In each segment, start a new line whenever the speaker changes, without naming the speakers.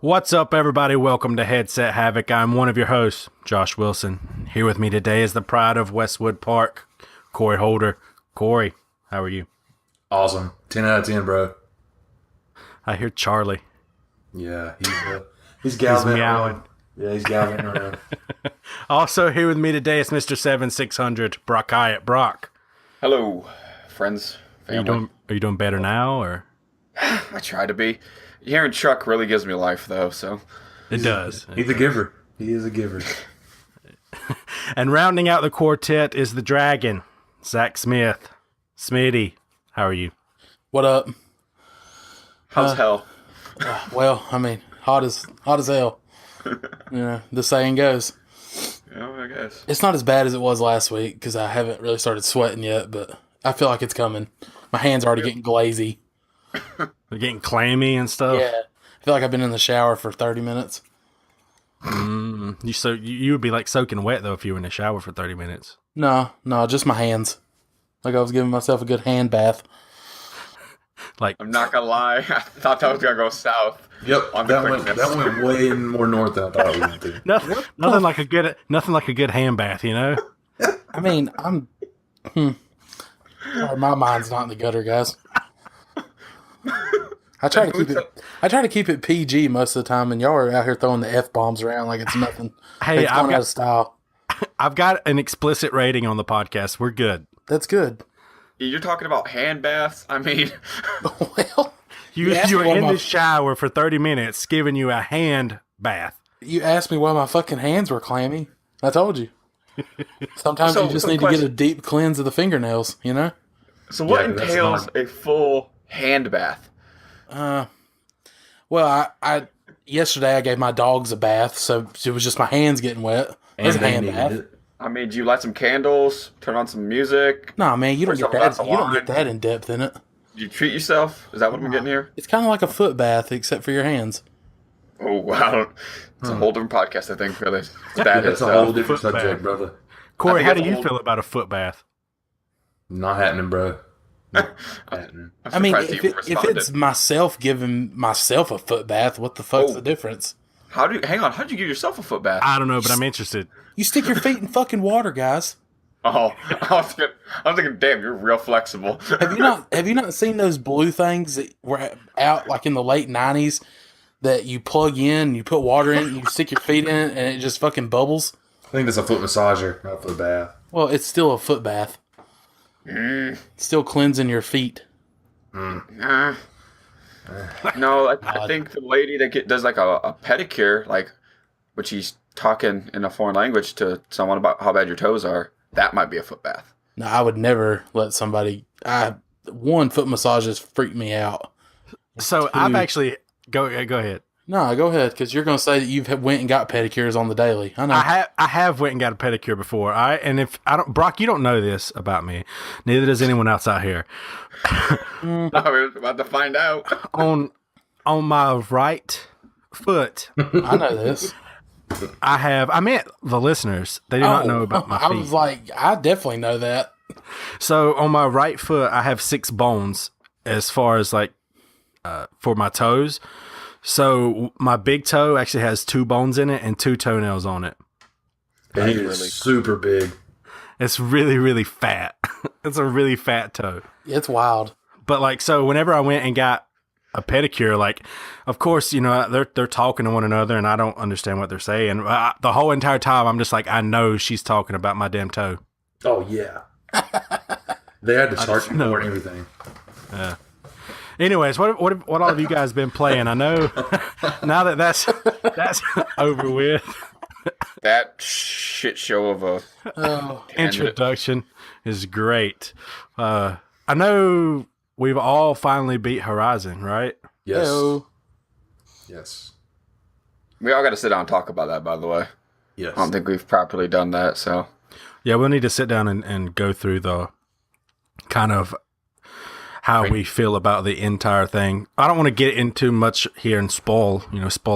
What's up, everybody? Welcome to Headset Havoc. I'm one of your hosts, Josh Wilson. Here with me today is the pride of Westwood Park, Corey Holder. Corey, how are you?
Awesome. 10 out of 10, bro.
I hear Charlie.
Yeah, he's gallivanting
meowing.
around. Yeah, he's gallivanting around.
Also here with me today is Mr. 7600, Brock Hyatt. Brock,
Hello, friends, family.
are you doing better now, or?
I try to be. Hearing Chuck really gives me life, though, so.
It does.
He's a giver. He is a giver.
And rounding out the quartet is the Dragon, Zach Smith. Smitty, how are you?
What up?
How's hell?
Well, I mean, hot as hell. The saying goes.
Yeah, I guess.
It's not as bad as it was last week because I haven't really started sweating yet, but I feel like it's coming. My hands are already getting glazy.
They're getting clammy and stuff.
Yeah, I feel like I've been in the shower for 30 minutes.
You would be like soaking wet though if you were in the shower for 30 minutes.
No, just my hands. Like I was giving myself a good hand bath.
Like
I'm not gonna lie, I thought that was gonna go south.
Yep, that went way more north than I thought it would do.
nothing like a good hand bath, you know.
I mean, Sorry, my mind's not in the gutter, guys. I try to keep it PG most of the time, and y'all are out here throwing the F-bombs around like it's nothing.
Hey,
it's going out of style.
I've got an explicit rating on the podcast. We're good.
That's good.
You're talking about hand baths? I mean,
Well,
You
asked
were
me what
in
my-
the shower for 30 minutes, giving you a hand bath.
you asked me why my fucking hands were clammy. I told you. Sometimes
So,
you just
so
need to get a
question.
deep cleanse of the fingernails, you know?
so what
Yeah, that's
entails
not-
a full hand bath?
Well, I yesterday I gave my dogs a bath, so it was just my hands getting wet. It was a
they
hand
needed
bath.
it.
I mean, do you light some candles, turn on some music?
Nah, man, you don't
Pour
get
yourself a glass
that.
of
You don't
wine?
get that in depth in it.
Do you treat yourself? Is that what I'm getting here?
It's kind of like a foot bath, except for your hands.
Oh, wow. It's a whole different podcast, I think, really. That
That's
is
a whole different
Foot
subject,
bath.
brother.
Corey,
I
how
think
do
it's
you
old.
feel about a foot bath?
Not happening, bro. Not happening.
I'm
I mean,
surprised you
if
responded.
it's myself giving myself a foot bath, what the fuck's the difference?
Hang on, how'd you give yourself a foot bath?
I don't know, but I'm interested.
You stick your feet in fucking water, guys.
Oh, I'm thinking, damn, you're real flexible.
Have you not seen those blue things that were out like in the late 90s that you plug in, you put water in, you stick your feet in it, and it just fucking bubbles?
I think that's a foot massager, not a foot bath.
Well, it's still a foot bath. Still cleansing your feet.
Nah. No, I think the lady that does like a pedicure, like, which she's talking in a foreign language to someone about how bad your toes are, that might be a foot bath.
No, I would never let somebody. One foot massages freak me out.
So I've actually go ahead.
No, go ahead, because you're going to say that you've went and got pedicures on the daily. I know.
I have went and got a pedicure before. And if I don't, Brock, you don't know this about me. Neither does anyone else out here.
We're about to find out.
On my right foot,
I know this.
I meant the listeners. They do not know about my feet.
I was like, I definitely know that.
So on my right foot, I have 6 bones as far as like for my toes. So my big toe actually has 2 bones in it and 2 toenails on it.
And it is super big.
It's really, really fat. It's a really fat toe.
It's wild.
But like, so whenever I went and got a pedicure, like, of course, you know, they're talking to one another and I don't understand what they're saying. The whole entire time, I'm just like, I know she's talking about my damn toe.
Oh, yeah. They had to charge you for everything.
Anyways, what all of you guys been playing? I know now that that's over with.
That shit show of a
Introduction is great. I know we've all finally beat Horizon, right?
Yes.
Heyo.
Yes.
We all got to sit down and talk about that, by the way.
Yes.
I don't think we've properly done that, so.
Yeah, we'll need to sit down and go through the kind of how we feel about the entire thing. I don't want to get into much here and spoil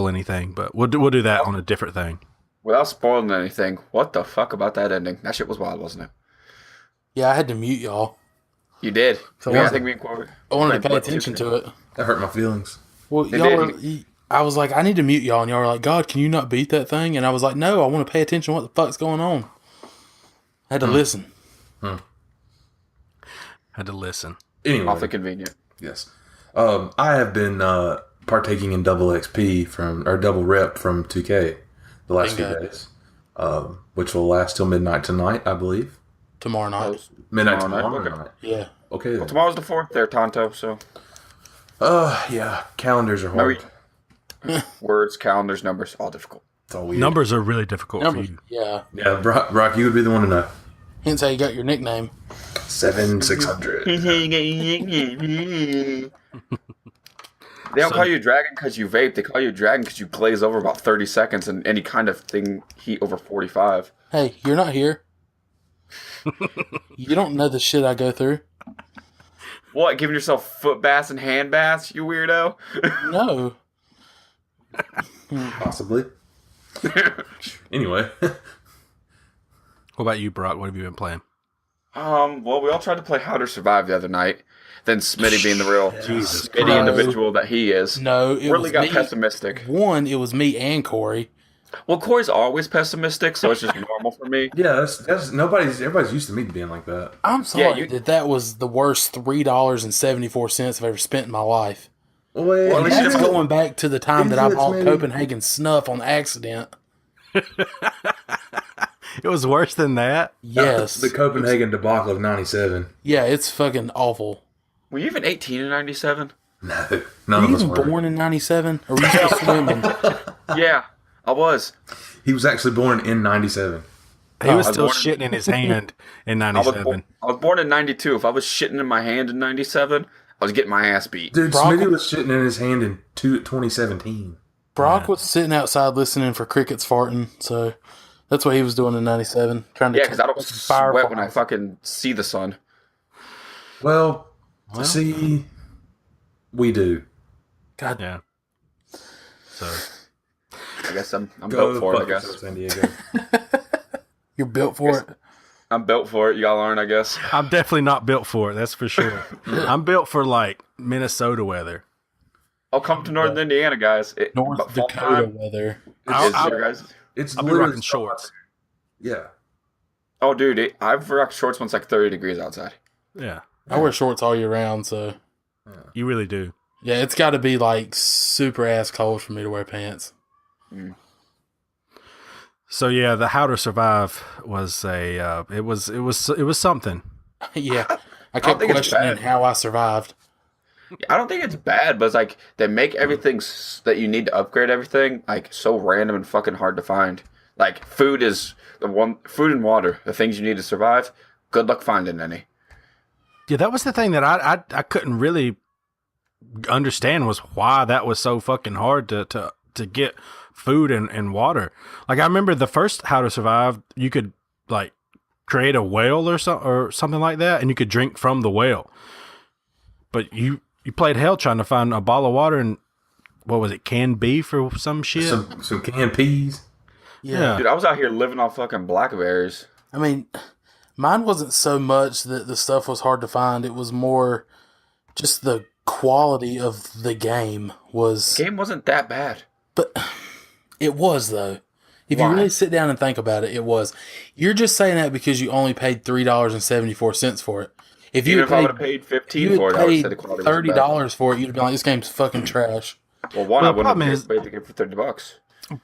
anything, but we'll do that on a different thing.
Without spoiling anything, what the fuck about that ending? That shit was wild, wasn't it?
Yeah, I had to mute y'all.
You did.
So
Yeah, I
what-
think we incorporated.
I wanted to pay attention to it.
That hurt my feelings.
Well,
They
y'all
did.
I was like, I need to mute y'all, and y'all were like, God, can you not beat that thing? And I was like, no, I want to pay attention to what the fuck's going on. I had to listen.
Had to listen.
Anyway,
Awfully convenient.
yes. I have been partaking in double XP or double rep from 2K the last few
Bingo.
days, which will last till midnight tonight, I believe.
Tomorrow night.
Midnight
Tomorrow night,
tomorrow
okay.
night.
Yeah.
Okay. Then.
Tomorrow's the 4th there, Tonto, so
Yeah. Calendars are hard.
words, calendars, numbers, all difficult.
It's all weird.
Numbers are really difficult
Numbers.
for you.
Yeah.
Yeah, Brock, you would be the one to know.
Hence how you got your nickname.
7,600.
They don't call you dragon because you vape. They call you dragon because you glaze over about 30 seconds and any kind of thing heat over 45.
Hey, you're not here. You don't know the shit I go through.
What, giving yourself foot baths and hand baths, you weirdo?
No.
Possibly. Anyway.
What about you, Brock? What have you been playing?
Well, we all tried to play How to Survive the other night. Then Smitty being the real
Jesus
Smitty
Christ.
individual that he is.
No, it
really
was
got
me.
pessimistic.
One, it was me and Corey.
Well, Corey's always pessimistic, so it's just normal for me.
Yeah, everybody's used to me being like that.
I'm sorry
you-
that was the worst $3.74 I've ever spent in my life.
Wait,
Well, at least
And
you
that's
didn't-
going back to the time that I
Idiots,
bought
man.
Copenhagen Snuff on accident.
It was worse than that.
Yes.
the Copenhagen debacle of 97.
Yeah, it's fucking awful.
Were you even 18 in 97?
No,
Were
none of
you
us
even
were.
born in 97? Or were you still swimming?
Yeah, I was.
He was actually born in 97.
He
Oh,
was
I was
still
born in-
shitting in his hand in
I was,
97.
I was born in 92. If I was shitting in my hand in 97, I was getting my ass beat.
Dude,
Brock-
Smitty was shitting in his hand in 2017.
Brock was sitting outside listening for crickets farting, so that's what he was doing in 97. Trying to
Yeah, because I don't
catch
sweat when I
fireflies.
fucking see the sun.
Well, see, we do.
God,
Yeah. So
I guess I'm built for it, I
fuck
guess.
yourself, San Diego.
you're built for it.
I'm built for it. You gotta learn, I guess.
I'm definitely not built for it. That's for sure. I'm built for like Minnesota weather.
I'll come to Northern Indiana, guys.
North
but fall
Dakota
time
weather.
is
I'll-
there, guys.
It's
I'll be
literally
rocking shorts.
Yeah.
Oh, dude, I've rocked shorts when it's like 30 degrees outside.
Yeah,
I wear shorts all year round, so
you really do.
yeah, it's got to be like super ass cold for me to wear pants.
So yeah, the How to Survive was it was something.
Yeah, I kept
think it's
questioning
bad.
how I survived.
I don't think it's bad, but it's like they make everything that you need to upgrade everything like so random and fucking hard to find. Like food and water, the things you need to survive. Good luck finding any.
Yeah, that was the thing that I couldn't really understand was why that was so fucking hard to get food and water. Like I remember the first How to Survive, you could like create a whale or something like that, and you could drink from the whale. But you played hell trying to find a bottle of water and what was it, canned beef or some shit?
Some canned peas.
Yeah.
Dude, I was out here living off fucking blackberries.
I mean, mine wasn't so much that the stuff was hard to find. It was more just the quality of the game was.
Game wasn't that bad.
But it was, though. If
Why?
you really sit down and think about it, it was. You're just saying that because you only paid $3.74 for it. If you
Even if I would have
paid,
paid 15
you
for
had
it, I would
paid
say the quality was bad.
$30 for it, you'd have been like, this game's fucking trash.
Well,
Well,
I
the
wouldn't
problem
have
is-
paid the game for $30.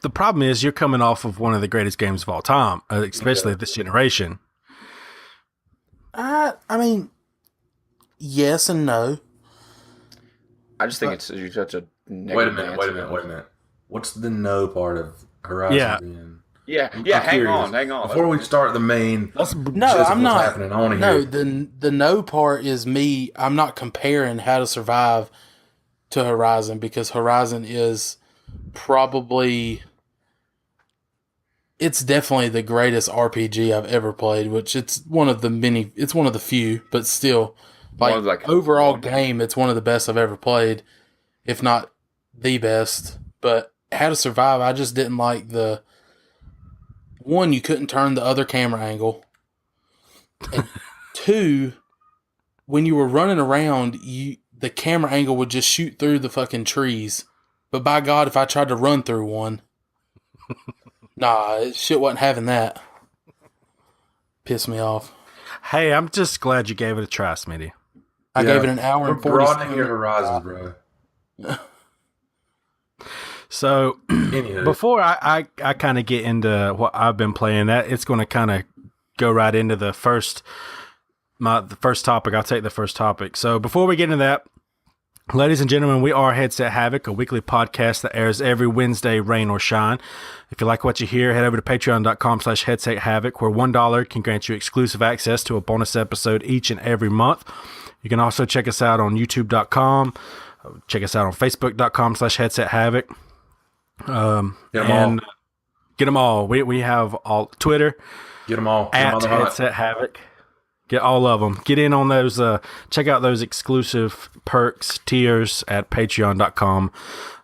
The problem is you're coming off of one of the greatest games of all time, especially this generation.
I mean, yes and no.
I just think it's you're such a negative
Wait a minute.
answer.
Wait a minute. What's the no part of Horizon?
Yeah.
Being?
Yeah,
I'm
hang
curious.
hang on.
Before we start the main,
No,
gist of
I'm
what's
not.
happening, I want to
No,
hear.
the no part is me. I'm not comparing How to Survive to Horizon because Horizon is probably. It's definitely the greatest RPG I've ever played, which it's one of the many. It's one of the few, but still,
One
like,
of, like,
overall
one
game, it's one of the best I've ever played, if not the best. But How to Survive, I just didn't like the one. You couldn't turn the other camera angle, and two, when you were running around, the camera angle would just shoot through the fucking trees But by God, if I tried to run through one, nah, shit wasn't having that. Pissed me off.
Hey, I'm just glad you gave it a try, Smitty.
I gave it an hour
We're
and 40
broadening your horizons, bro.
So
Anywho.
before I kind of get into what I've been playing, that it's going to kind of go right into the first topic. I'll take the first topic. So before we get into that, ladies and gentlemen, we are Headset Havoc, a weekly podcast that airs every Wednesday, rain or shine. If you like what you hear, head over to patreon.com/Headset Havoc, where $1 can grant you exclusive access to a bonus episode each and every month. You can also check us out on youtube.com. Check us out on facebook.com/Headset Havoc. Get them all. We have all Twitter.
Get them all.
At Headset Havoc. Get all of them. Get in on those. Check out those exclusive perks, tiers at patreon.com.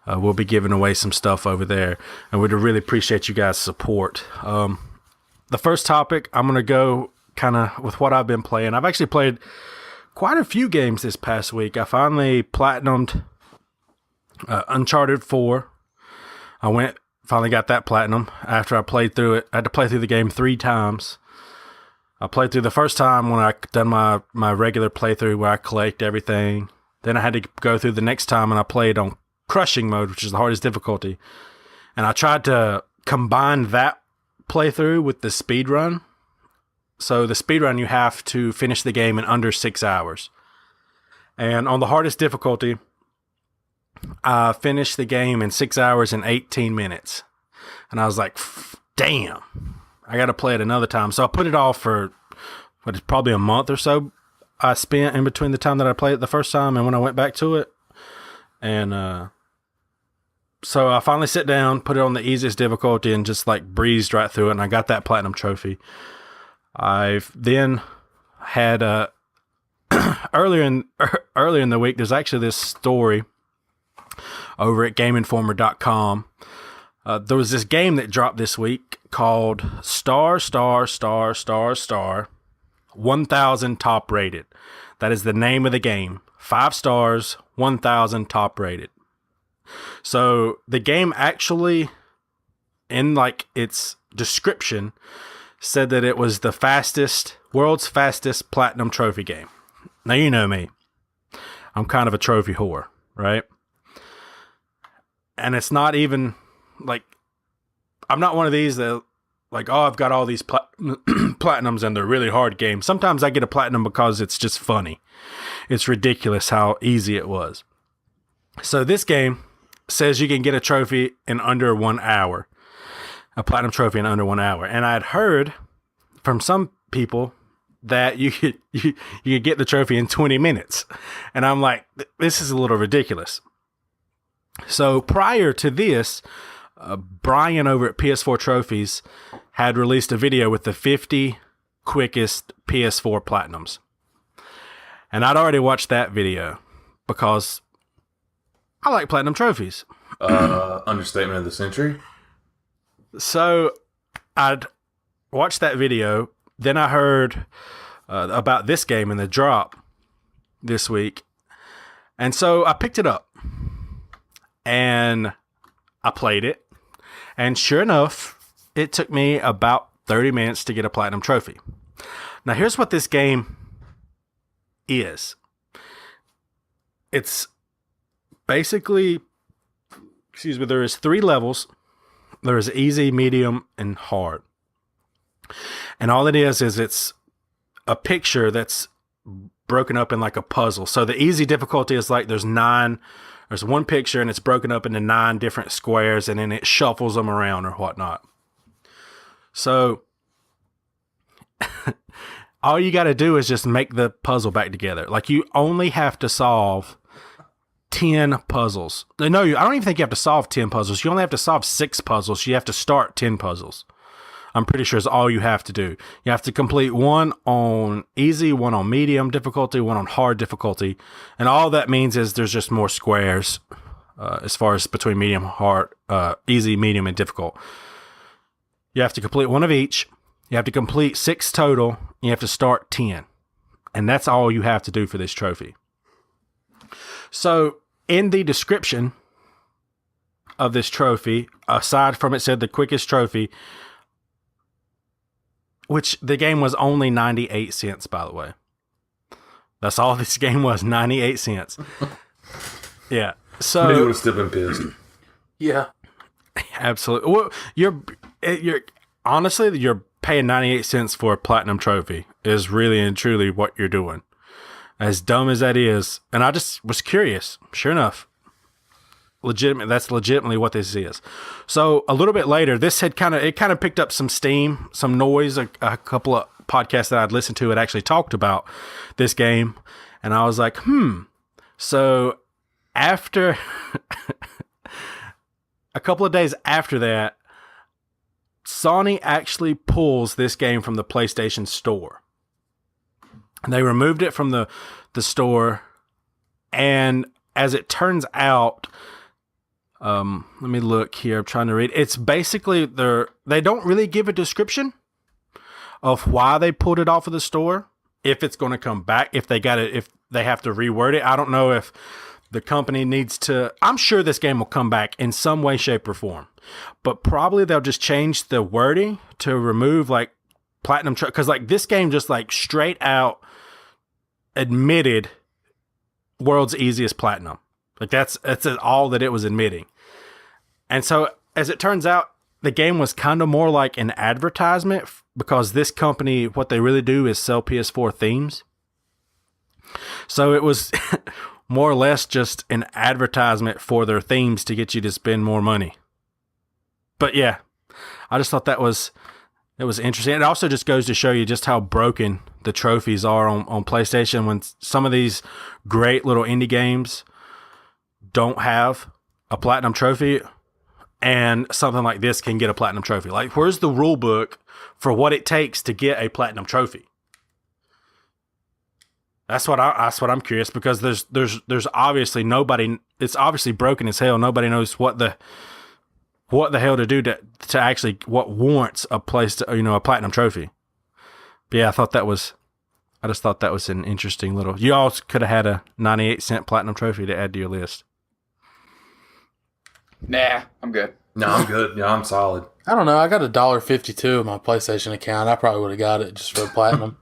We'll be giving away some stuff over there, and we'd really appreciate you guys' support. The first topic, I'm going to go kind of with what I've been playing. I've actually played quite a few games this past week. I finally platinumed Uncharted 4. Finally got that platinum after I played through it. I had to play through the game 3 times. I played through the first time when I done my regular playthrough where I collect everything. Then I had to go through the next time and I played on crushing mode, which is the hardest difficulty. And I tried to combine that playthrough with the speed run. So the speed run, you have to finish the game in under 6 hours. And on the hardest difficulty, I finished the game in 6 hours and 18 minutes. And I was like, damn, I got to play it another time. So I put it off for probably a month or so. I spent in between the time that I played it the first time and when I went back to it. And so I finally sit down, put it on the easiest difficulty, and just like breezed right through it. And I got that platinum trophy. I've then had earlier in the week, there's actually this story over at GameInformer.com. There was this game that dropped this week called Star 1000 Top Rated. That is the name of the game. 5 stars, 1000 top rated. So the game actually, in like its description, said that it was the world's fastest platinum trophy game. Now you know me. I'm kind of a trophy whore, right? And it's not even like, I'm not one of these that like, oh, I've got all these platinums and they're really hard games. Sometimes I get a platinum because it's just funny. It's ridiculous how easy it was. So this game says you can get a trophy in under 1 hour, a platinum trophy in under 1 hour. And I'd heard from some people that you could get the trophy in 20 minutes. And I'm like, this is a little ridiculous. So prior to this, Brian over at PS4 Trophies had released a video with the 50 quickest PS4 platinums. And I'd already watched that video because I like platinum trophies.
Understatement of the century.
So I'd watched that video. Then I heard about this game in the drop this week. And so I picked it up. And I played it. And sure enough, it took me about 30 minutes to get a platinum trophy. Now, here's what this game is. It's basically, there is 3 levels. There is easy, medium, and hard. And all it is it's a picture that's broken up in like a puzzle. So the easy difficulty is like there's one picture and it's broken up into 9 different squares and then it shuffles them around or whatnot. So all you got to do is just make the puzzle back together. Like you only have to solve 10 puzzles. No, I don't even think you have to solve 10 puzzles. You only have to solve 6 puzzles. You have to start 10 puzzles. I'm pretty sure is all you have to do. You have to complete 1 on easy, 1 on medium difficulty, 1 on hard difficulty. And all that means is there's just more squares as far as between medium, hard, easy, medium, and difficult. You have to complete 1 of each. You have to complete 6 total. You have to start 10. And that's all you have to do for this trophy. So in the description, of this trophy, aside from it said the quickest trophy, which the game was only 98 cents, by the way. That's all this game was, 98 cents. Yeah. So
Maybe would have still been pissed.
Yeah.
absolutely. Well, you're honestly, you're paying 98 cents for a platinum trophy is really and truly what you're doing. As dumb as that is. And I just was curious. Sure enough. That's legitimately what this is. So a little bit later, this had kind of picked up some steam, some noise. A couple of podcasts that I'd listened to had actually talked about this game, and I was like, So after a couple of days after that, Sony actually pulls this game from the PlayStation Store. They removed it from the store, and as it turns out, let me look here. I'm trying to read. It's basically they don't really give a description of why they pulled it off of the store. If it's going to come back, if they have to reword it. I don't know if the company needs to. I'm sure this game will come back in some way, shape, or form, but probably they'll just change the wording to remove like platinum because like this game just like straight out admitted world's easiest platinum. Like that's all that it was admitting. And so as it turns out, the game was kind of more like an advertisement because this company, what they really do is sell PS4 themes. So it was more or less just an advertisement for their themes to get you to spend more money. But yeah, I just thought it was interesting. It also just goes to show you just how broken the trophies are on PlayStation when some of these great little indie games don't have a platinum trophy, and something like this can get a platinum trophy. Like, where's the rule book for what it takes to get a platinum trophy? That's what I'm curious, because there's obviously nobody. It's obviously broken as hell. Nobody knows what the hell to do to actually what warrants a place to a platinum trophy. But yeah, I just thought that was an interesting little. You all could have had a 98-cent platinum trophy to add to your list.
Nah, I'm good.
No, I'm good. Yeah, I'm solid.
I don't know. I got $1.52 in my PlayStation account. I probably would have got it just for platinum.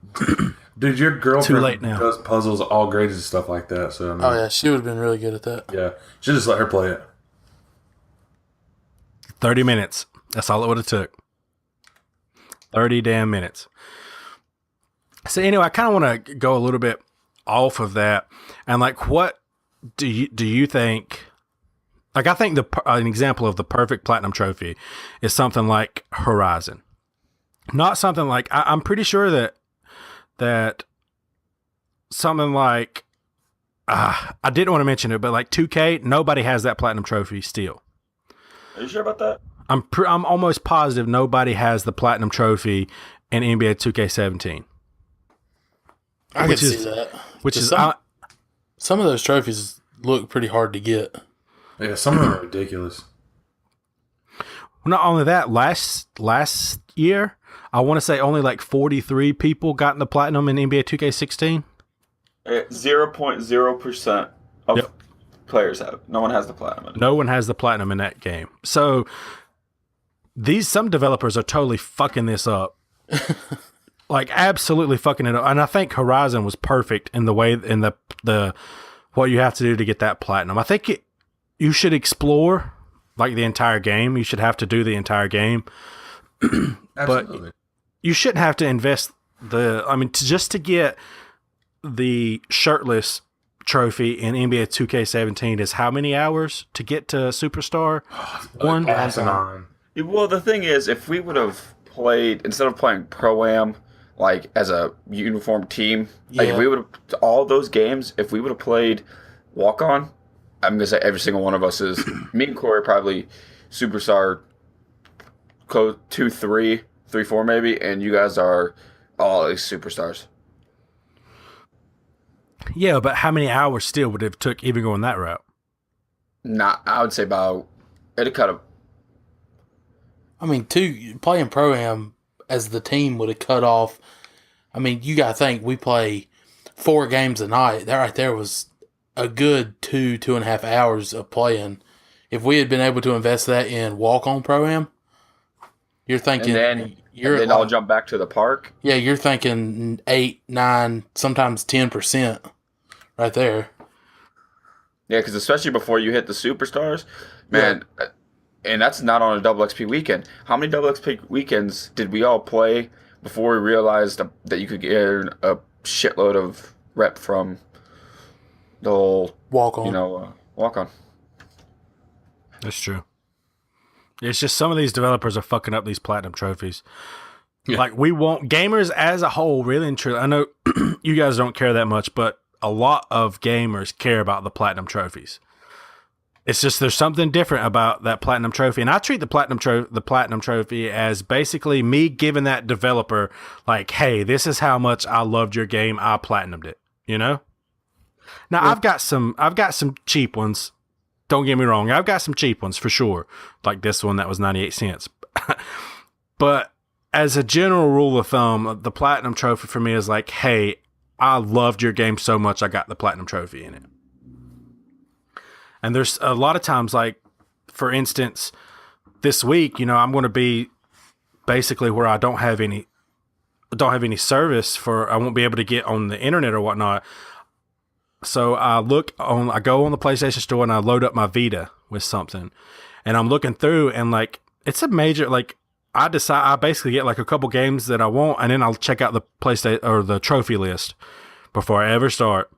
Dude, your girlfriend
Too late now.
does puzzles, all grades and stuff like that. So I mean,
Oh yeah, she would have been really good at that.
yeah, should just let her play it.
30 minutes. That's all it would have took. 30 damn minutes. So anyway, I kind of want to go a little bit off of that, and like, what do you think? Like, I think an example of the perfect platinum trophy is something like Horizon, not something like I'm pretty sure that something like I didn't want to mention it, but like 2K, nobody has that platinum trophy still.
Are you sure about that?
I'm almost positive nobody has the platinum trophy in NBA 2K17.
I can see that.
Which is
some of those trophies look pretty hard to get.
Yeah, some of them are ridiculous.
Not only that, last year, I want to say only like 43 people got the platinum in NBA 2K16.
0.0% of players have. No one has the platinum.
No one has the platinum in that game. So some developers are totally fucking this up. Like, absolutely fucking it up. And I think Horizon was perfect in the way, in the what you have to do to get that platinum. I think you should explore like the entire game. You should have to do the entire game.
Absolutely.
But you shouldn't have to invest just to get the shirtless trophy in NBA 2K17 is how many hours to get to Superstar? One.
Asinine.
Well, the thing is, if we would have played, instead of playing Pro-Am, like as a uniform team, like if we would have, all those games, if we would have played Walk-On, I'm going to say every single one of us is, me and Corey probably Superstar 2, 3, 4 maybe, and you guys are all like Superstars.
Yeah, but how many hours still would it have took even going that route?
I would say about, it'd cut a.
I mean, playing Pro-Am as the team would have cut off. I mean, you got to think, we play 4 games a night. That right there was a good 2.5 hours of playing. if we had been able to invest that in walk-on pro-am, you're thinking
And then I'll jump back to the park.
Yeah, you're thinking 8, 9, sometimes 10% right there.
Yeah, because especially before you hit the superstars, man, and that's not on a double XP weekend. How many double XP weekends did we all play before we realized that you could get a shitload of rep from the whole
walk-on?
Walk-on.
That's true. It's just some of these developers are fucking up these platinum trophies. Yeah. Like, we want gamers as a whole, really and truly. I know you guys don't care that much, but a lot of gamers care about the platinum trophies. It's just there's something different about that platinum trophy, and I treat the platinum trophy as basically me giving that developer like, "Hey, this is how much I loved your game. I platinumed it." You know. Now I've got some cheap ones. Don't get me wrong. I've got some cheap ones for sure, like this one that was 98 cents. But as a general rule of thumb, the platinum trophy for me is like, "Hey, I loved your game so much, I got the platinum trophy in it." And there's a lot of times, like, for instance, this week, I'm going to be basically where I don't have any service I won't be able to get on the internet or whatnot. So I go on the PlayStation Store and I load up my Vita with something, and I'm looking through and like, it's a major, like, I basically get like a couple games that I want, and then I'll check out the PlayStation or the trophy list before I ever start.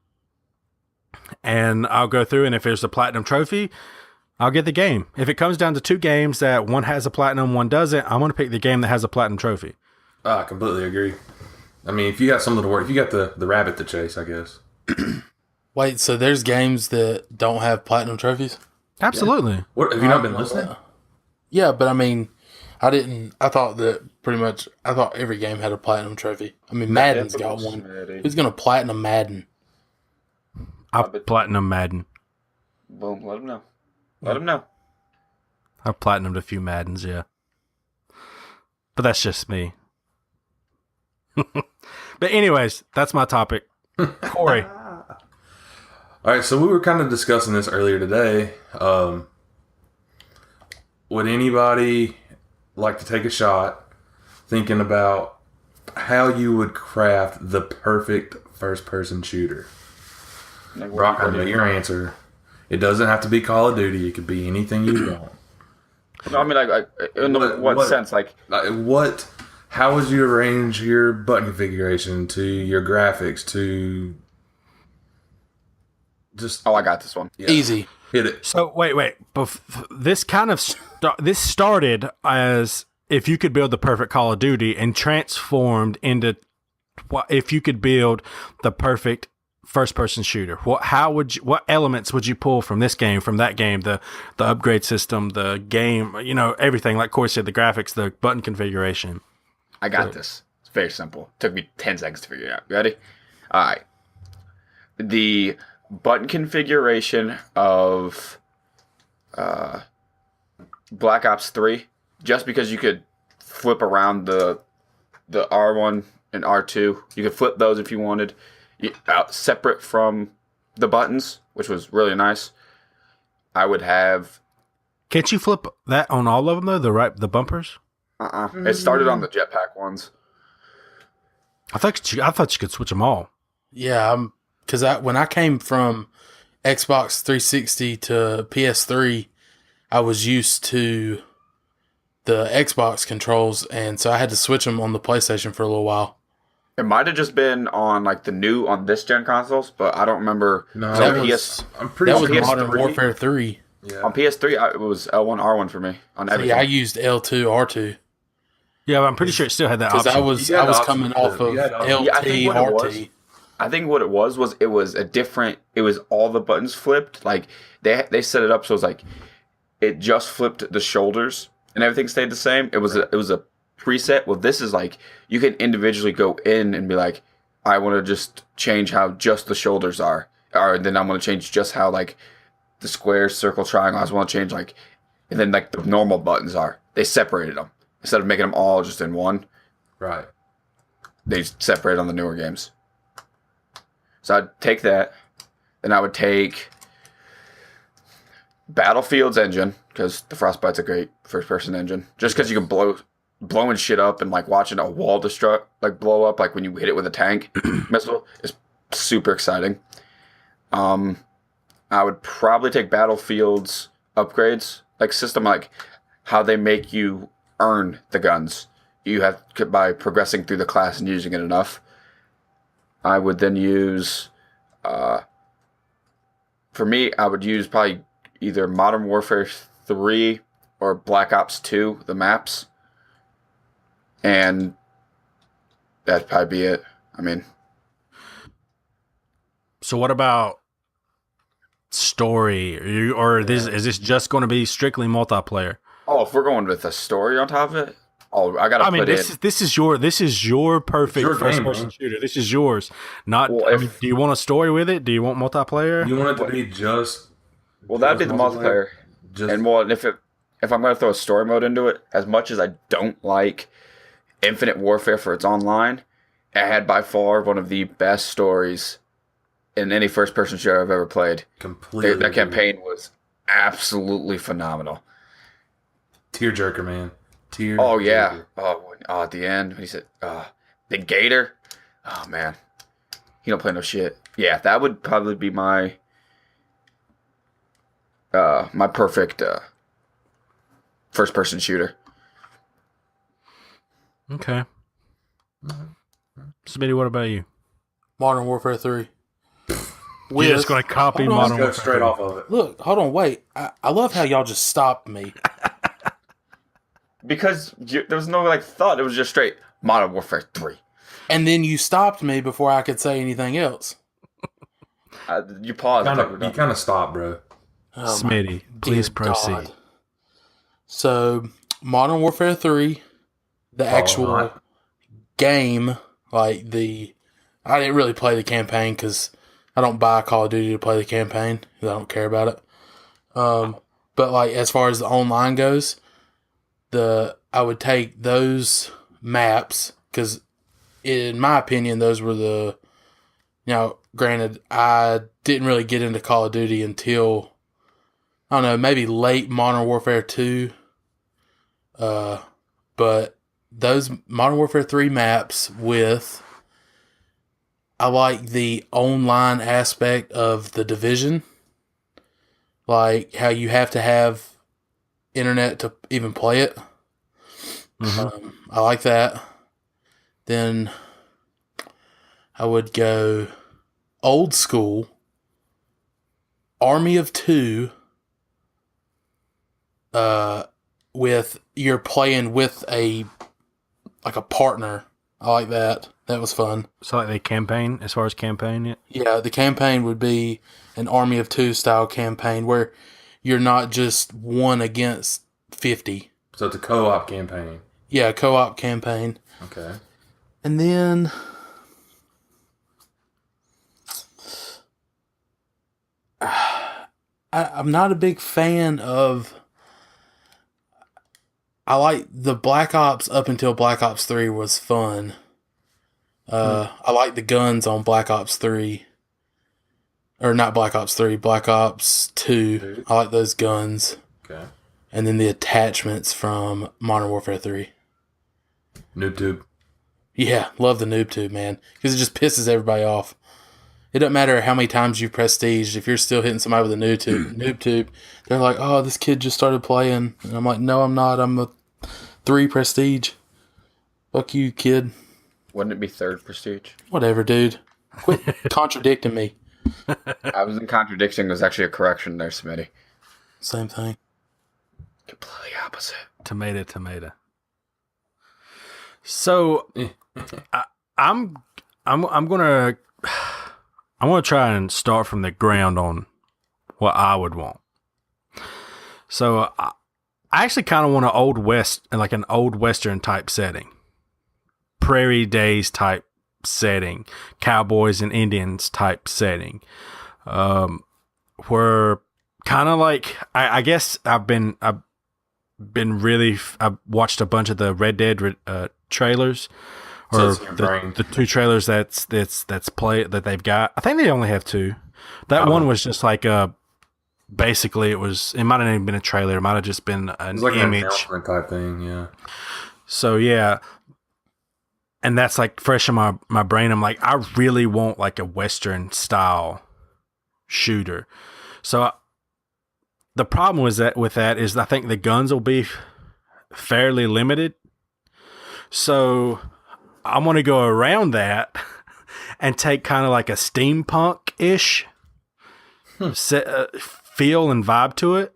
And I'll go through, and if there's a platinum trophy, I'll get the game. If it comes down to 2 games that one has a platinum, one doesn't, I'm going to pick the game that has a platinum trophy.
I completely agree. I mean, if you got something to work, if you got the rabbit to chase, I guess.
Wait, so there's games that don't have platinum trophies?
Absolutely.
Yeah. What, have you not been listening?
Yeah, but I mean, I thought every game had a platinum trophy. I mean, Madden's got one. Who's going to platinum Madden?
I've platinum Madden.
Boom, let him know. Let him know.
I've platinumed a few Maddens, yeah. But that's just me. But anyways, that's my topic. Corey.
All right, so we were kind of discussing this earlier today. Would anybody like to take a shot thinking about how you would craft the perfect first-person shooter? Brock, I know your answer. It doesn't have to be Call of Duty. It could be anything you want.
No, I mean, like, in what sense? Like,
how would you arrange your button configuration, to your graphics, to just...
Oh, I got this one.
Yeah. Easy.
Hit it.
So, wait. This kind of... this started as if you could build the perfect Call of Duty, and transformed into if you could build the perfect first-person shooter. What elements would you pull from this game, from that game, the upgrade system, the game, everything, like Corey said, the graphics, the button configuration?
I got this. It's very simple. Took me 10 seconds to figure it out. Ready? All right. The button configuration of Black Ops 3, just because you could flip around the R1 and R2, you could flip those if you wanted, separate from the buttons, which was really nice. I would have...
Can't you flip that on all of them, though? The bumpers?
It started on the jetpack ones.
I thought you could switch them all.
Yeah, because when I came from Xbox 360 to PS3, I was used to the Xbox controls, and so I had to switch them on the PlayStation for a little while.
It might have just been on like the new on this gen consoles, but I don't remember.
No,
I'm pretty sure Modern Warfare 3.
Yeah. On PS3, it was L1 R1 for me on everything.
Yeah, I used L2 R2.
Yeah, but I'm pretty sure it still had that option.
Because I was coming off of LT RT.
I think what it was it was a different. It was all the buttons flipped. Like they set it up so it was like it just flipped the shoulders and everything stayed the same. It was a preset. Well, this is like you can individually go in and be like, I want to just change how just the shoulders are, or then I want to change just how like the square, circle, triangle. I just want to change like, and then like the normal buttons are. They separated them instead of making them all just in one.
Right.
They separated on the newer games. So I'd take that, then I would take Battlefield's engine, because the Frostbite's a great first-person engine. Just because you can blowing shit up and like watching a wall destruct, like blow up, like when you hit it with a tank missile, is super exciting. I would probably take Battlefield's upgrades, like system, like how they make you earn the guns. You have by progressing through the class and using it enough. I would then use, for me, I would use probably either Modern Warfare 3 or Black Ops 2, the maps. And that'd probably be it. I mean,
so what about story? Is this just going to be strictly multiplayer?
oh, if we're going with a story on top of it, I gotta put
this is your perfect
It's your
first
game,
person
man.
shooter. This is yours. Not.
Well,
Do you want a story with it? Do you want multiplayer?
You want it to be just.
Well, that'd be the multiplayer.
Just
And well, if I'm going to throw a story mode into it, as much as I don't like Infinite Warfare for its online, it had by far one of the best stories in any first-person shooter I've ever played.
completely.
That campaign was absolutely phenomenal.
Tearjerker, man.
Oh yeah. At the end when he said, "The Gator." Oh man, he don't play no shit. Yeah, that would probably be my my perfect first-person shooter.
Okay. Smitty, what about you?
Modern Warfare 3.
You're just going to copy
Hold on.
Modern
Go
Warfare.
straight off of it.
Look, hold on, wait. I love how y'all just stopped me.
Because there was no like thought. It was just straight Modern Warfare 3.
And then you stopped me before I could say anything else.
You paused.
You kind of stop, bro.
Oh,
Smitty, please
dear
proceed.
God. So, Modern Warfare 3, the actual
right.
game, I didn't really play the campaign because I don't buy Call of Duty to play the campaign because I don't care about it. But like as far as the online goes, I would take those maps because, in my opinion, those were granted, I didn't really get into Call of Duty until, I don't know, maybe late Modern Warfare 2. But those Modern Warfare 3 maps I like the online aspect of the Division. Like how you have to have internet to even play it. I like that. Then I would go old school, Army of Two, with you're playing with a partner. I like that. That was fun.
So like the campaign, as far as campaign,
Yeah, the campaign would be an Army of Two style campaign where you're not just 1 against 50.
So it's a co-op campaign.
Yeah, co-op campaign.
Okay.
And then I'm not a big fan of. I like the Black Ops up until Black Ops 3 was fun. I like the guns on Black Ops 3. Or not Black Ops 3, Black Ops 2. I like those guns.
Okay.
And then the attachments from Modern Warfare 3.
Noob tube.
Yeah, love the noob tube, man. Because it just pisses everybody off. It doesn't matter how many times you've prestiged. If you're still hitting somebody with a noob tube, they're like, oh, this kid just started playing. And I'm like, no, I'm not. I'm a 3 prestige. Fuck you, kid.
Wouldn't it be 3rd prestige?
Whatever, dude. Quit contradicting me.
I wasn't contradicting. It was actually a correction there, Smitty.
Same thing.
Completely opposite.
Tomato. So I'm gonna try and start from the ground on what I would want. So I actually kind of want an old Western type setting, prairie days type setting, cowboys and Indians type setting, where kind of like I guess I've watched a bunch of the Red Dead trailers, or the 2 trailers that's they've got. I think they only have 2. That one was just like basically it might have even been a trailer. It might have just been an
It's like an
image.
announcement type thing, yeah.
So yeah, and that's like fresh in my brain. I'm like, I really want like a Western style shooter. So the problem with that is I think the guns will be fairly limited. So I'm going to go around that and take kind of like a steampunk-ish feel and vibe to it,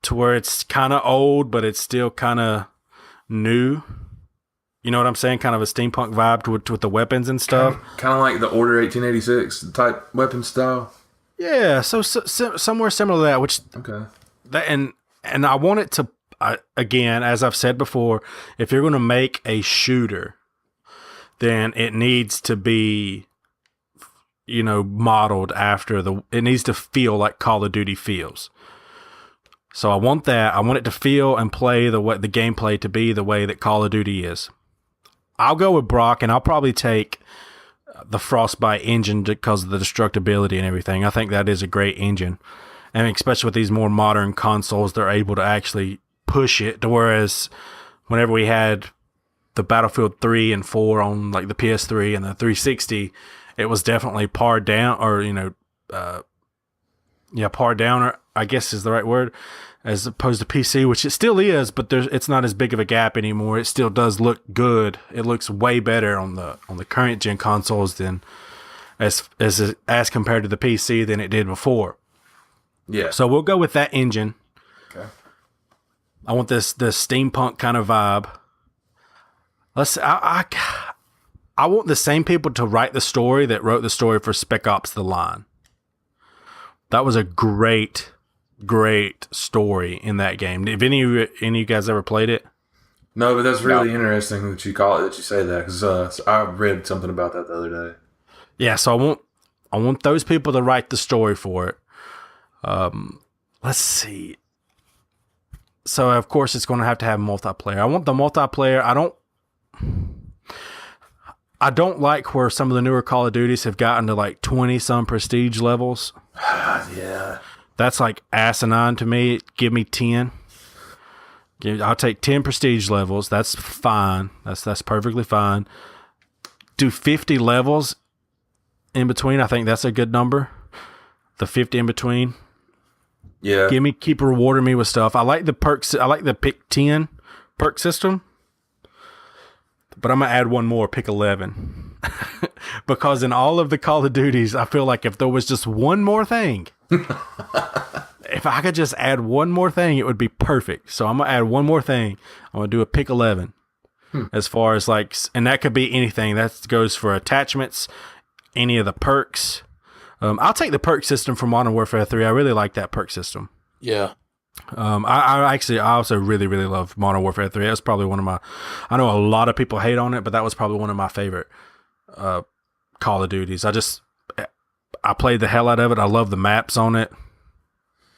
to where it's kind of old, but it's still kind of new. You know what I'm saying? Kind of a steampunk vibe with the weapons and stuff.
Kind of like the Order 1886 type weapon style.
Yeah, so somewhere similar to that. Which
Okay.
that and I want it to again, as I've said before, if you're going to make a shooter, then it needs to be, modeled after it needs to feel like Call of Duty feels. So I want that. I want it to feel and play the gameplay to be the way that Call of Duty is. I'll go with Brock, and I'll probably take the Frostbite engine because of the destructibility and everything. I think that is a great engine. And especially with these more modern consoles, they're able to actually push it. To whereas whenever we had the Battlefield 3 and 4 on like the PS3 and the 360, it was definitely pared down, or pared down, or I guess is the right word, as opposed to PC, which it still is, but it's not as big of a gap anymore. It still does look good. It looks way better on the current gen consoles than as compared to the PC than it did before.
Yeah.
So we'll go with that engine.
Okay.
I want this steampunk kind of vibe. I want the same people to write the story that wrote the story for Spec Ops: The Line. That was a great story in that game. Have any of you guys ever played it?
No, but that's really interesting that you say that, because I read something about that the other day.
Yeah, so I want those people to write the story for it. Let's see. So of course it's going to have multiplayer. I want the multiplayer. I don't like where some of the newer Call of Duties have gotten to like 20 some prestige levels.
Yeah.
That's like asinine to me. Give me 10. I'll take 10 prestige levels. That's fine. That's perfectly fine. Do 50 levels in between. I think that's a good number. The 50 in between.
Yeah.
Keep rewarding me with stuff. I like the perks. I like the pick 10 perk system. But I'm going to add one more, pick 11. Because in all of the Call of Duties, I feel like if there was just one more thing, if I could just add one more thing, it would be perfect. So I'm going to add one more thing. I'm going to do a pick 11. As far as like, and that could be anything. That goes for attachments, any of the perks. I'll take the perk system from Modern Warfare 3. I really like that perk system.
Yeah.
I also really, really love Modern Warfare 3. That's probably one of my, I know a lot of people hate on it, but that was probably one of my favorite Call of Duties. I played the hell out of it. I love the maps on it.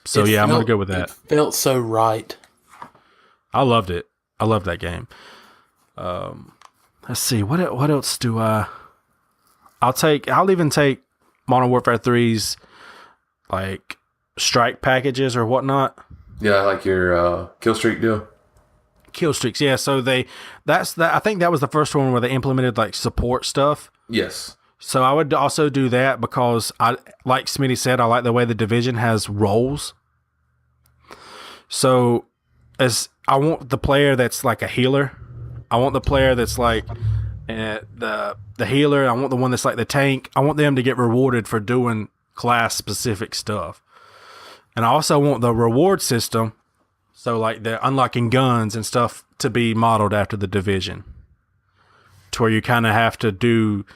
So I'm going to go with that.
It felt so right.
I loved it. I loved that game. Let's see. What else do I'll even take Modern Warfare 3's like strike packages or whatnot.
Yeah, like your kill streak deal.
Kill streaks, yeah. So I think that was the first one where they implemented like support stuff.
Yes.
So I would also do that because like Smitty said, I like the way the Division has roles. So I want the player that's like a healer. I want the player that's like the healer. I want the one that's like the tank. I want them to get rewarded for doing class specific stuff. And I also want the reward system, so like the unlocking guns and stuff, to be modeled after the Division, to where you kind of have to do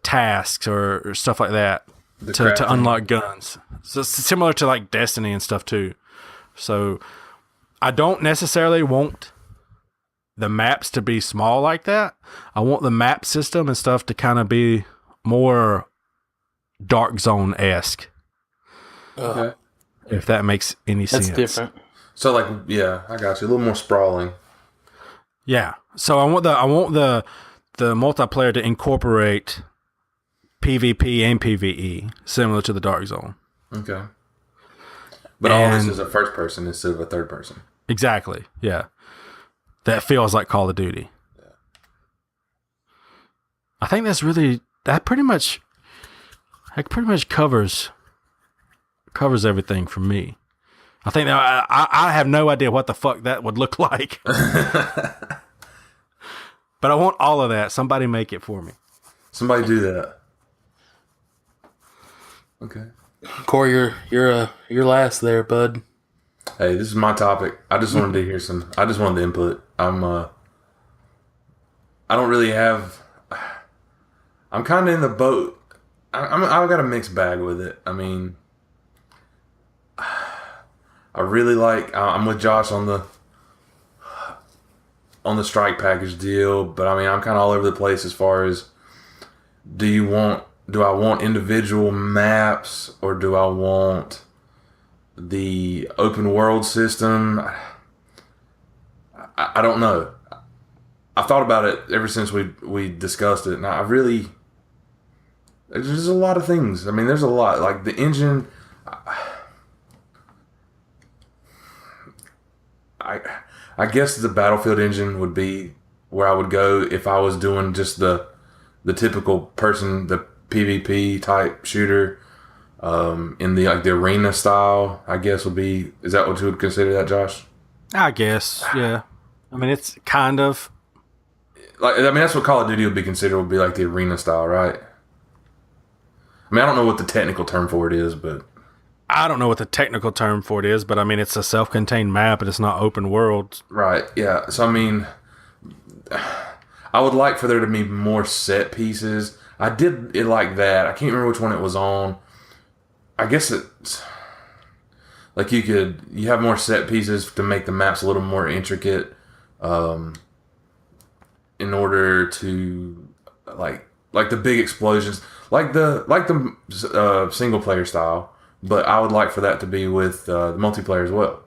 tasks or stuff like that to unlock guns. So it's similar to like Destiny and stuff too. So I don't necessarily want the maps to be small like that. I want the map system and stuff to kind of be more Dark Zone-esque.
Okay.
If that makes any sense.
That's different.
So like, yeah, I got you. A little more sprawling.
Yeah. So I want the multiplayer to incorporate PvP and PvE, similar to the Dark Zone.
Okay. But all this is a first person instead of a third person.
Exactly. Yeah. That feels like Call of Duty.
Yeah.
I think that pretty much covers everything for me. I think that I have no idea what the fuck that would look like. But I want all of that. Somebody make it for me.
Somebody do that. Okay.
Corey, you're last there, bud.
Hey, this is my topic. I just wanted to hear I just wanted the input. I don't really have. I'm kind of in the boat. I've got a mixed bag with it. I mean, I really like. I'm with Josh on the strike package deal, but I mean, I'm kind of all over the place as far as do I want individual maps or do I want the open world system? I don't know. I've thought about it ever since we discussed it, and there's a lot of things. I mean, there's a lot. Like the engine, I guess the Battlefield engine would be where I would go if I was doing just the typical person, the PvP type shooter, in the arena style. I guess would be. Is that what you would consider that, Josh?
I guess, yeah. I mean, it's kind of
like. I mean, that's what Call of Duty would be considered. Would be like the arena style, right? I mean, I don't know what the technical term for it is, but
I don't know what the technical term for it is, but I mean, it's a self-contained map and it's not open world.
Right, yeah. So, I mean, I would like for there to be more set pieces. I did it like that. I can't remember which one it was on. I guess it's like you have more set pieces to make the maps a little more intricate, in order to like the big explosions. Like the single player style, but I would like for that to be with the multiplayer as well.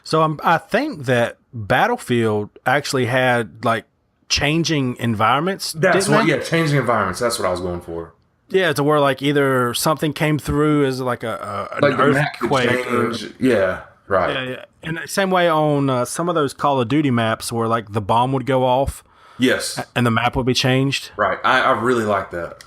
So I think that Battlefield actually had like changing environments.
Changing environments. That's what I was going for.
Yeah, to where like either something came through as like an earthquake.
Yeah, right.
Yeah. And the same way on some of those Call of Duty maps where like the bomb would go off.
Yes.
And the map would be changed.
Right. I really like that.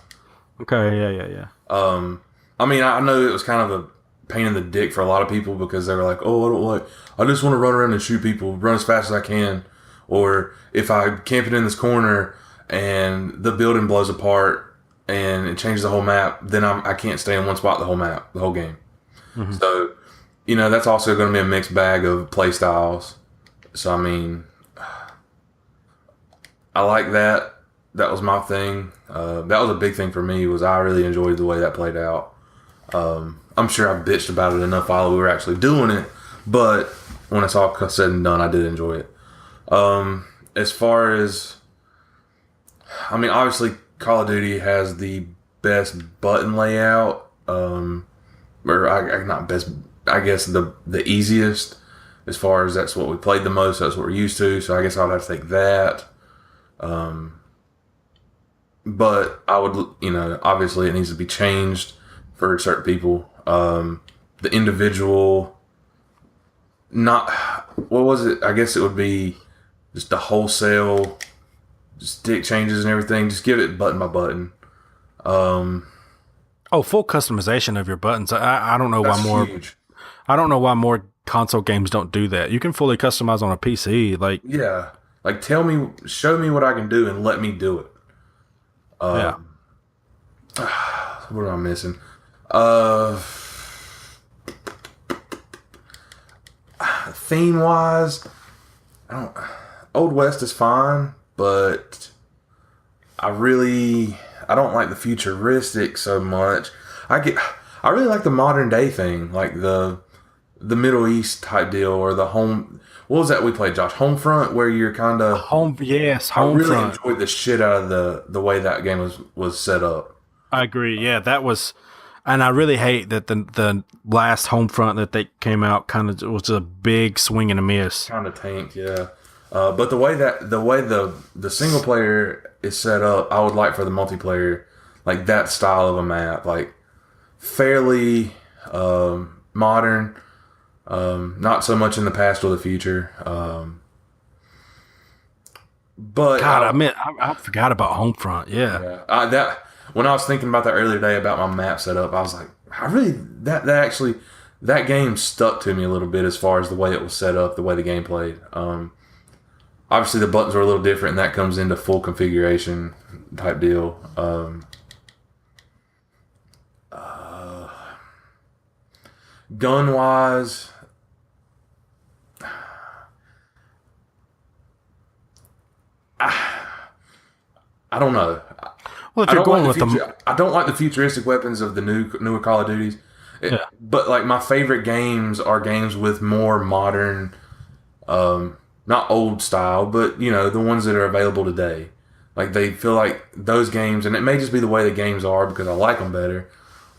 Okay, yeah.
I mean, I know it was kind of a pain in the dick for a lot of people because they were like, oh, I just want to run around and shoot people, run as fast as I can. Or if I camp it in this corner and the building blows apart and it changes the whole map, then I can't stay in one spot the whole game. Mm-hmm. So, that's also going to be a mixed bag of play styles. So, I mean, I like that. That was my thing. That was a big thing for me. Was I really enjoyed the way that played out. I'm sure I bitched about it enough while we were actually doing it, but when it's all said and done, I did enjoy it. As far as, I mean, obviously Call of Duty has the best button layout, or not best, I guess the easiest. As far as that's what we played the most, that's what we're used to. So I guess I would have to take that. But I would, obviously it needs to be changed for certain people. The individual, what was it? I guess it would be just the wholesale stick changes and everything. Just give it button by button.
Full customization of your buttons. I don't know why more. Huge. I don't know why more console games don't do that. You can fully customize on a PC.
Yeah. Like, show me what I can do and let me do it.
Yeah.
What am I missing? Theme wise, Old West is fine, but I don't like the futuristic so much. I really like the modern day thing, like the Middle East type deal, or the home. What was that we played, Josh? Homefront, where you're kind of
Homefront.
I really enjoyed the shit out of the way that game was set up.
I agree. Yeah, that was, and I really hate that the last Homefront that they came out kind of was a big swing and a miss.
Kind of tanked, yeah. But the way the single player is set up, I would like for the multiplayer, like that style of a map, like fairly modern. Not so much in the past or the future. But
God, I forgot about Homefront. Yeah.
When I was thinking about that earlier today about my map setup, I was like, that game stuck to me a little bit as far as the way it was set up, the way the game played. Obviously, the buttons are a little different, and that comes into full configuration type deal. Gun wise, I don't know.
Well, if you're going with them,
I don't like the futuristic weapons of the newer Call of Duties. But like my favorite games are games with more modern, not old style, but the ones that are available today. Like they feel like those games, and it may just be the way the games are because I like them better.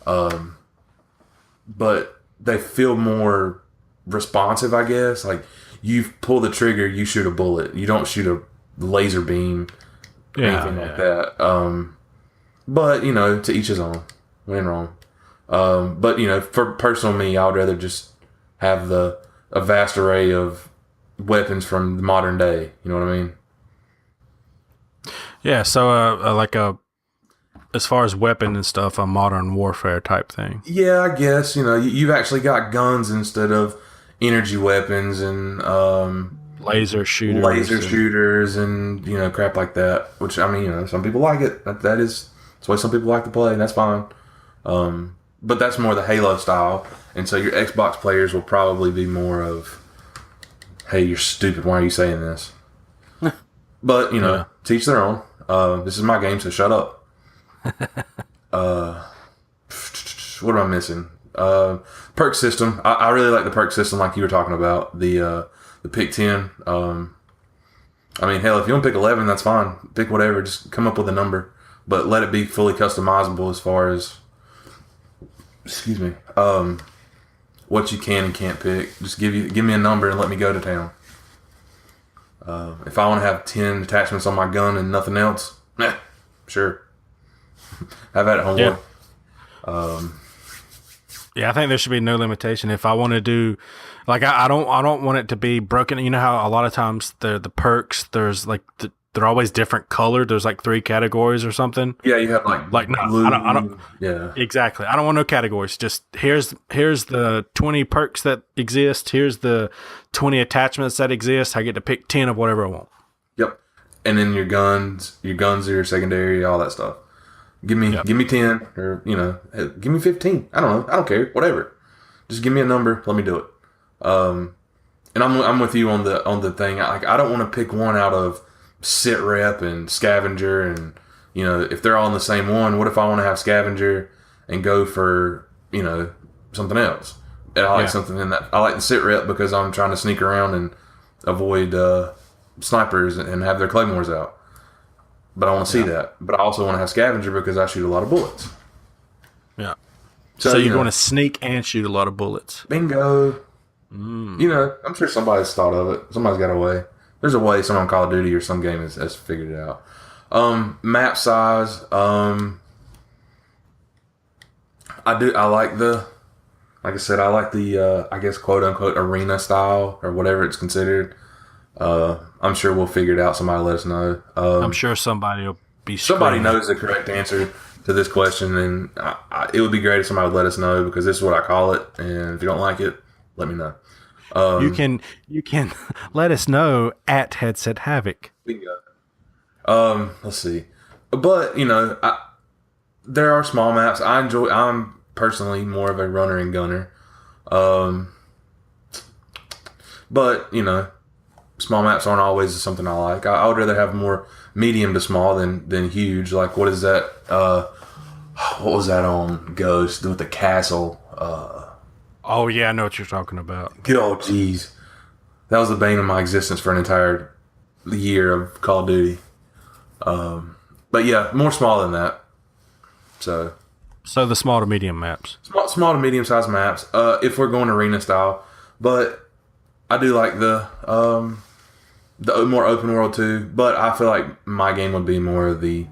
But they feel more responsive, I guess. Like you pull the trigger, you shoot a bullet. You don't shoot a laser beam, anything like that. But to each his own. Win wrong. But for personal me, I would rather just have a vast array of weapons from the modern day. You know what I mean?
Yeah. So as far as weapon and stuff, a modern warfare type thing.
Yeah, I guess you've actually got guns instead of energy weapons and
laser shooters
and crap like that. Which some people like it. That's why some people like to play, and that's fine. But that's more the Halo style, and so your Xbox players will probably be more of, "Hey, you're stupid. Why are you saying this?" But teach their own. This is my game, so shut up. What am I missing? Perk system. I really like the perk system, like you were talking about. The pick 10. Hell, if you want to pick 11, that's fine. Pick whatever. Just come up with a number, but let it be fully customizable as far as. Excuse me. What you can and can't pick. Just give me a number and let me go to town. If I want to have 10 attachments on my gun and nothing else, sure. Have at it, homeboy.
Yeah, I think there should be no limitation. If I want to do, like, I don't want it to be broken. You know how a lot of times the perks, there's like they're always different colored. There's like 3 categories or something.
Yeah, you have like
no,
blue,
I don't.
Yeah,
exactly. I don't want no categories. Just here's the 20 perks that exist. Here's the 20 attachments that exist. I get to pick 10 of whatever I want.
Yep. And then your guns are your secondary, all that stuff. Give me 10 or give me 15. I don't know. I don't care. Whatever. Just give me a number. Let me do it. And I'm with you on the thing. I don't want to pick one out of sit rep and scavenger and if they're all in the same one. What if I want to have scavenger and go for something else? And I like something in that. I like the sit rep because I'm trying to sneak around and avoid snipers and have their claymores out. But I want to see that. But I also want to have scavenger because I shoot a lot of bullets.
Yeah. So you want to sneak and shoot a lot of bullets.
Bingo. I'm sure somebody's thought of it. Somebody's got a way. There's a way someone on Call of Duty or some game has figured it out. Map size. I like the I guess quote unquote arena style or whatever it's considered. I'm sure we'll figure it out. Somebody let us know.
I'm sure somebody will be.
Somebody knows the correct answer to this question, and it would be great if somebody would let us know because this is what I call it. And if you don't like it, let me know.
You can let us know at Headset Havoc.
Bingo. Let's see, but there are small maps. I'm personally more of a runner and gunner. But small maps aren't always something I like. I would rather have more medium to small than huge. Like what is that? What was that on Ghost with the castle?
Oh yeah, I know what you're talking about.
Oh jeez, that was the bane of my existence for an entire year of Call of Duty. But yeah, more small than that. So
the small to medium maps.
Small to medium sized maps. If we're going arena style, but I do like the more open world too. But I feel like my game would be more of the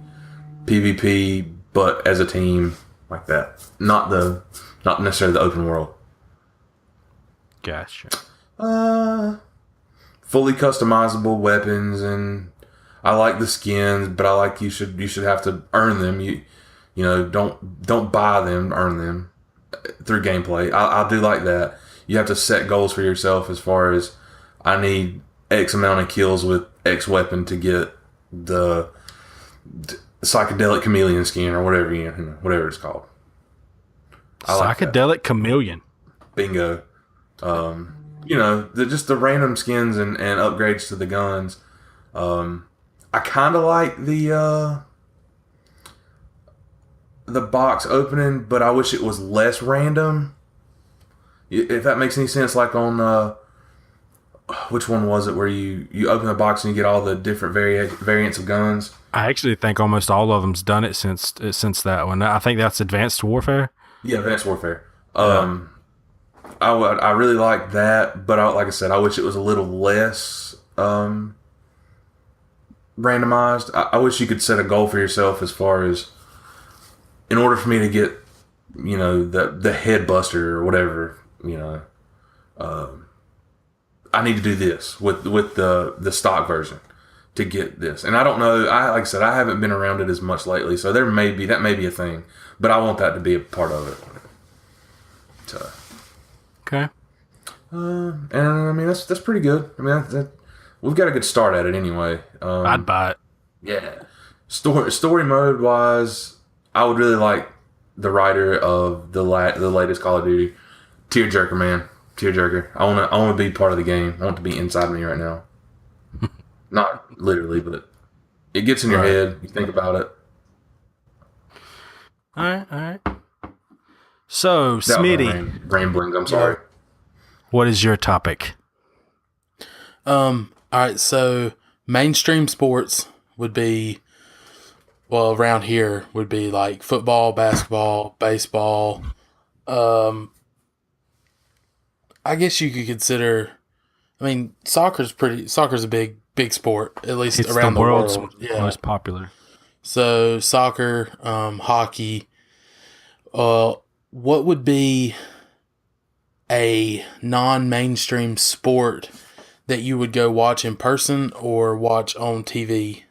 PvP, but as a team like that. Not necessarily the open world.
Gotcha.
Fully customizable weapons, and I like the skins, but I like you should have to earn them. You know, don't buy them, earn them through gameplay. I do like that. You have to set goals for yourself as far as I need X amount of kills with X weapon to get the psychedelic chameleon skin or whatever it's called.
Psychedelic chameleon.
Bingo. You know, just the random skins and upgrades to the guns. I kind of like the box opening, but I wish it was less random. If that makes any sense, like on which one was it where you open the box and you get all the different variants of guns?
I actually think almost all of them's done it since that one. I think that's Advanced Warfare.
Yeah, Advanced Warfare. I really like that, but like I said, I wish it was a little less randomized. I wish you could set a goal for yourself as far as, in order for me to get, you know, the head buster or whatever, you know, I need to do this with the stock version to get this. And I don't know. Like I said, I haven't been around it as much lately, so that may be a thing. But I want that to be a part of it. So.
Okay.
And I mean that's pretty good. I mean we've got a good start at it anyway.
I'd buy it.
Yeah. Story mode wise, I would really like the writer of the latest Call of Duty, Tearjerker, man. Tearjerker. I want to be part of the game. I want to be inside me right now. Not literally, but it gets in your head. You think about it.
All right. So, Smitty.
Rambling, I'm sorry.
What is your topic?
All right, so mainstream sports would be, well, around here would be like football, basketball, baseball. I guess you could consider, I mean, soccer's a big sport, at least
It's
around
the world's
world. Yeah.
most popular.
So soccer, hockey. What would be a non-mainstream sport that you would go watch in person or watch on TV?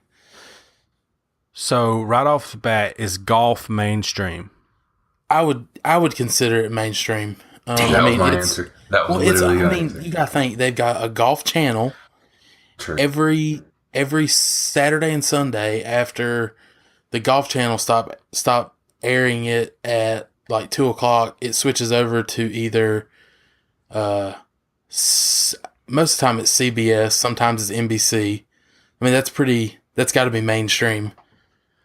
So right off the bat, is golf mainstream?
I would consider it mainstream.
That was my answer. That was literally your answer.
You gotta think they've got a golf channel.
True.
Every Saturday and Sunday after the golf channel stop airing it at like 2:00, it switches over to either most of the time it's CBS, sometimes it's NBC. I mean that's got to be mainstream.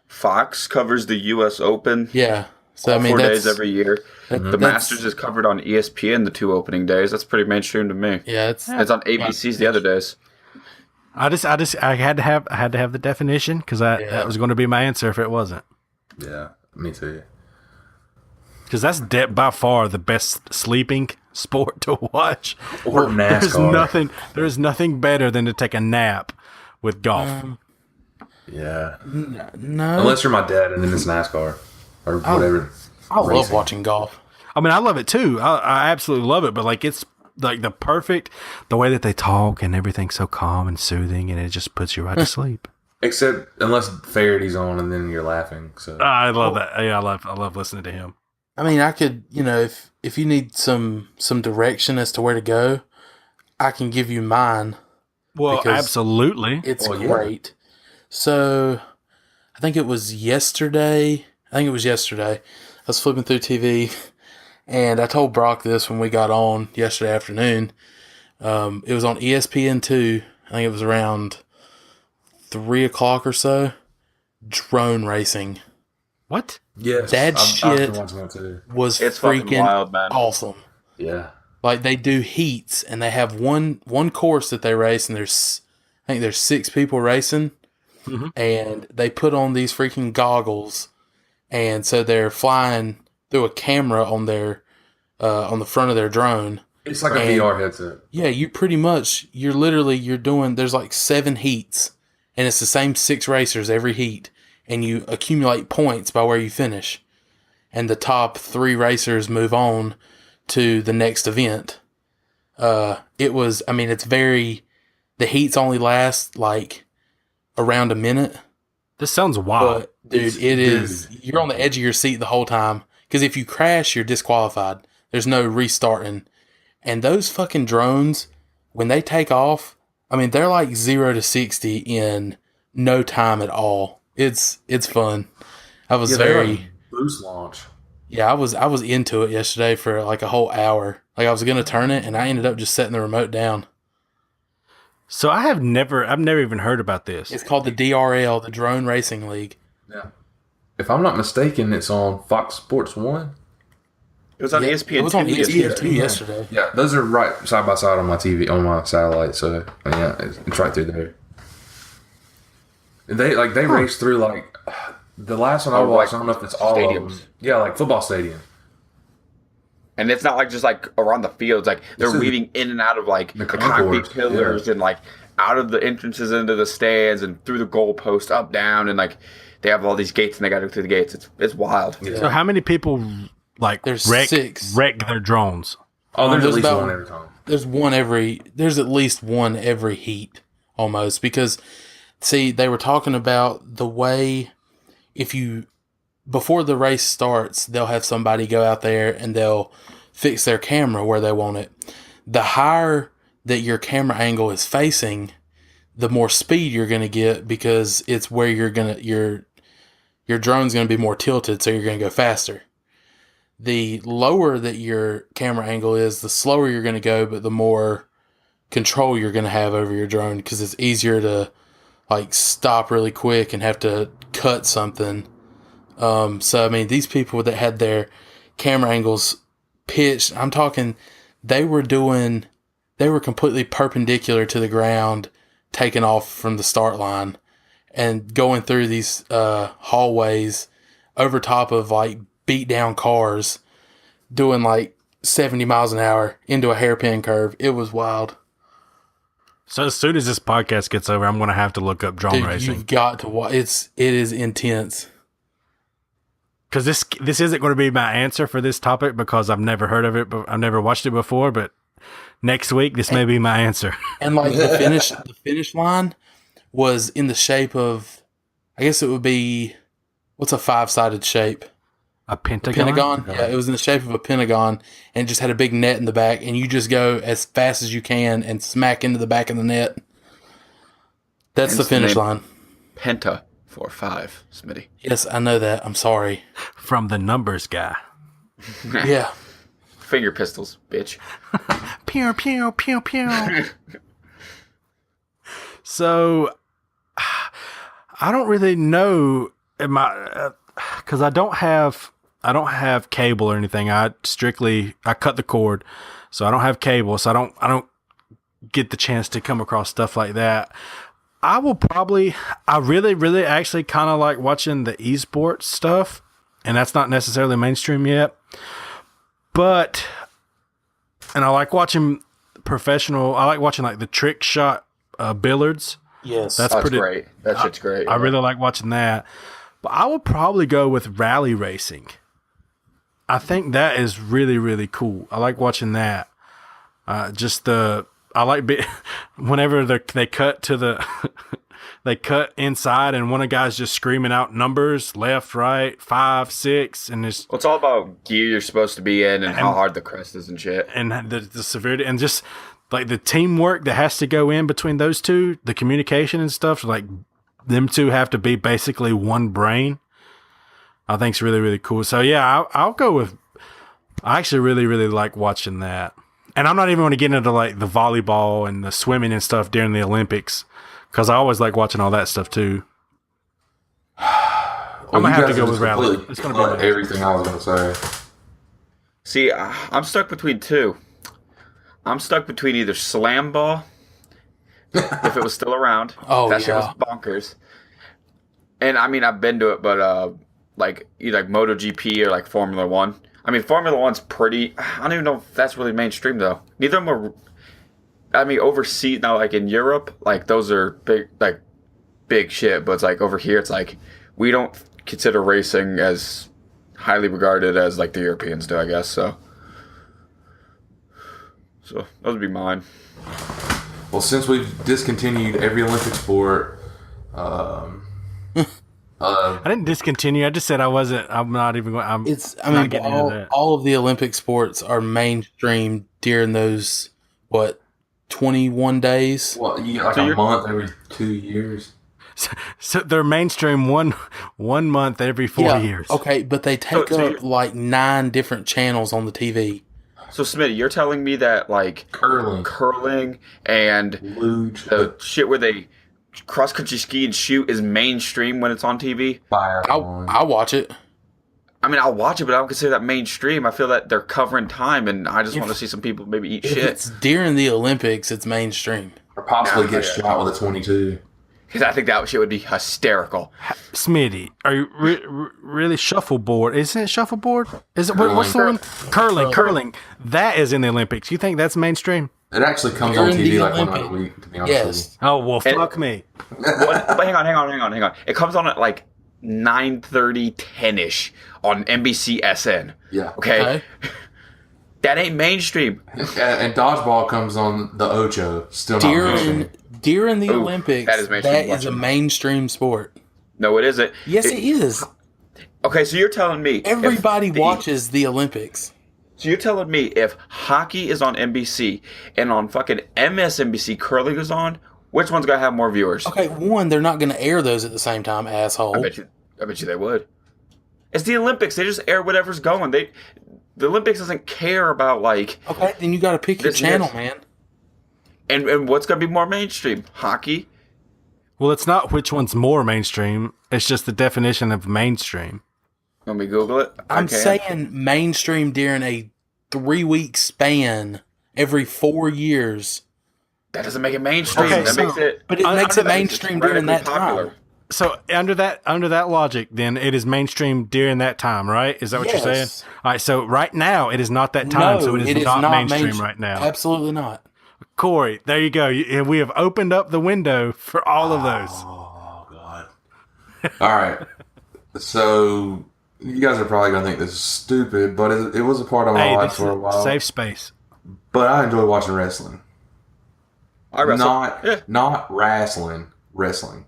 Fox covers the U.S. Open.
Yeah, so I mean
4 days every year. The
that's-
Masters is covered on ESPN the 2 opening days. That's pretty mainstream to me.
Yeah, it's
It's on ABC's the other days.
I had to have the definition because that was going to be my answer if it wasn't.
Yeah, me too.
Because that's by far the best sleeping sport to watch.
Or NASCAR.
There's nothing better than to take a nap with golf.
Yeah.
no.
Unless you're my dad and then it's NASCAR or whatever.
I love
racing.
watching golf.
I mean, I love it too. I absolutely love it. But like, it's like the way that they talk and everything's so calm and soothing, and it just puts you right to sleep.
Except unless Farady's on and then you're laughing. So
I love that. Yeah, I love listening to him.
I mean, I could, if you need some direction as to where to go, I can give you mine.
Well,
Because
absolutely.
It's
Well, yeah.
great. So, I think it was yesterday. I was flipping through TV, and I told Brock this when we got on yesterday afternoon. It was on ESPN2. I think it was around 3:00 or so. Drone racing
What?
yes,
That
I've
shit-
been watching that too.
was
It's fucking
freaking
wild, man.
awesome.
Yeah.
Like they do heats, and they have one course that they race, and I think there's 6 people racing, and they put on these freaking goggles, and so they're flying through a camera on their on the front of their drone.
It's like a
And-
VR headset.
Yeah, you're doing. There's like 7 heats, and it's the same 6 racers every heat, and you accumulate points by where you finish, and the top 3 racers move on to the next event. It was, I mean, it's very, the heats only last like around a minute.
This sounds wild.
But dude, you're on the edge of your seat the whole time. Because if you crash, you're disqualified. There's no restarting. And those fucking drones, when they take off, I mean, they're like 0 to 60 in no time at all. It's fun. I was
boost launch.
Yeah, I was into it yesterday for like a whole hour. Like I was gonna turn it, and I ended up just setting the remote down.
So I've never even heard about this.
It's called the DRL, the Drone Racing League.
Yeah. If I'm not mistaken, it's on Fox Sports 1.
It was on ESPN.
It was on ESPN yesterday.
Yeah, those are right side by side on my TV, on my satellite. So yeah, it's right through there. They race through like the last one I watched. I don't know if it's all stadiums. Of them. Yeah, like football stadium.
And it's not like just like around the fields. Like they're weaving in and out of like the concrete pillars and like out of the entrances into the stands and through the goalpost, up, down, and like they have all these gates and they got to go through the gates. It's wild.
Yeah. So how many people like wreck their drones?
Oh, there's at least one every time.
There's at least one every heat almost, because see, they were talking about the way before the race starts, they'll have somebody go out there and they'll fix their camera where they want it. The higher that your camera angle is facing, the more speed you're going to get, because it's where your drone's going to be more tilted, so you're going to go faster. The lower that your camera angle is, the slower you're going to go, but the more control you're going to have over your drone, because it's easier to like stop really quick and have to cut something. So I mean, these people that had their camera angles pitched, I'm talking, they were completely perpendicular to the ground, taking off from the start line and going through these hallways over top of like beat down cars, doing like 70 miles an hour into a hairpin curve. It was wild.
So as soon as this podcast gets over, I'm going to have to look up drone racing.
You've got to watch. It is intense.
Because this isn't going to be my answer for this topic, because I've never heard of it, but I've never watched it before. But next week, this may be my answer.
And like the finish line was in the shape of, I guess it would be, what's a 5-sided shape?
A pentagon?
Yeah, it was in the shape of a pentagon, and it just had a big net in the back, and you just go as fast as you can and smack into the back of the net. That's the finish line.
Penta 4-5, Smitty.
Yes, I know that. I'm sorry.
From the numbers guy.
Yeah.
Finger pistols, bitch.
Pew, pew, pew, pew. So, I don't really know, because I don't have cable or anything. I cut the cord, so I don't have cable, so I don't get the chance to come across stuff like that. I really, really actually kind of like watching the esports stuff, and that's not necessarily mainstream yet, and I like watching I like watching like the trick shot billiards.
Yes.
That's great. That shit's great.
I really like watching that. But I would probably go with rally racing. I think that is really, really cool. I like watching that. Whenever they cut to the, they cut inside and one of the guys just screaming out numbers, left, right, 5, 6, and it's
all about gear you're supposed to be in and how hard the crest is and shit.
And the severity and just like the teamwork that has to go in between those two, the communication and stuff, like them two have to be basically one brain. I think it's really, really cool. So yeah, I'll go with, I actually really, really like watching that. And I'm not even going to get into like the volleyball and the swimming and stuff during the Olympics, because I always like watching all that stuff too. I'm going to have to go with rally. It's going to be
everything I was going to say.
See, I'm stuck between two. I'm stuck between either slam ball, if it was still around.
Oh,
that shit was bonkers. And I mean, I've been to it, but like either like MotoGP or like Formula One. I mean, Formula One's pretty. I don't even know if that's really mainstream though. Neither of them are. I mean, overseas now, like in Europe, like those are big shit. But it's like over here, it's like we don't consider racing as highly regarded as like the Europeans do, I guess. So So those would be mine.
Well, since we've discontinued every Olympic sport,
I didn't discontinue. I just said I wasn't. I'm not even going. Not getting into that.
All of the Olympic sports are mainstream during those 21 days.
well, you get like a month every 2 years.
So they're mainstream one month every 4 years.
Okay, but they take up like 9 different channels on the TV.
So Smitty, you're telling me that like curling and
Luge,
the shit where they cross country ski and shoot is mainstream when it's on TV?
I watch it.
I mean, I'll watch it, but I don't consider that mainstream. I feel that they're covering time, and I just want to see some people maybe eat
If
shit.
it's during the Olympics, it's mainstream.
or possibly get shot with a 22.
Because I think that shit would be hysterical.
Smitty, are you really shuffleboard? Isn't it shuffleboard? Is it what's the one? Curling. That is in the Olympics. You think that's mainstream?
It actually comes on
During
TV
the
like one
Olympics.
night a week, to be honest with
Yes.
Oh well, fuck me.
But hang on. It comes on at like 9:30, 10-ish on NBC-SN.
you. Yeah.
Okay? That ain't mainstream.
And dodgeball comes on the Ocho. Still not mainstream.
During the
Ooh,
Olympics,
that is mainstream.
that is a mainstream sport.
No, it isn't.
Yes, it is.
Okay, so you're telling me
Everybody watches the Olympics.
So you're telling me if hockey is on NBC and on fucking MSNBC curling is on, which one's gonna have more viewers?
Okay, one, they're not going to air those at the same time, asshole.
I bet you they would. It's the Olympics. They just air whatever's going. The Olympics doesn't care about like.
Okay, then you got to pick your
This-
channel,
this-
man.
And what's gonna be more mainstream? Hockey.
Well, it's not which one's more mainstream. It's just the definition of mainstream.
Let me Google it.
I'm
Okay.
saying mainstream during a 3-week span every 4 years.
That doesn't make it mainstream.
Okay,
that
so-
makes it.
But it makes it mainstream during that
radically
time.
So under that logic, then it is mainstream during that time, right? Is that what you're saying?
Yes.
All right. So right now it is not that time.
No,
so it is not mainstream right now.
Absolutely not.
Corey, there you go. And we have opened up the window for all of those.
Oh, God. All right. So, you guys are probably going to think this is stupid, but it was a part of my
Hey,
life
this
for a
is
while.
safe space.
But I enjoy watching wrestling.
I wrestle.
Not wrestling. Wrestling.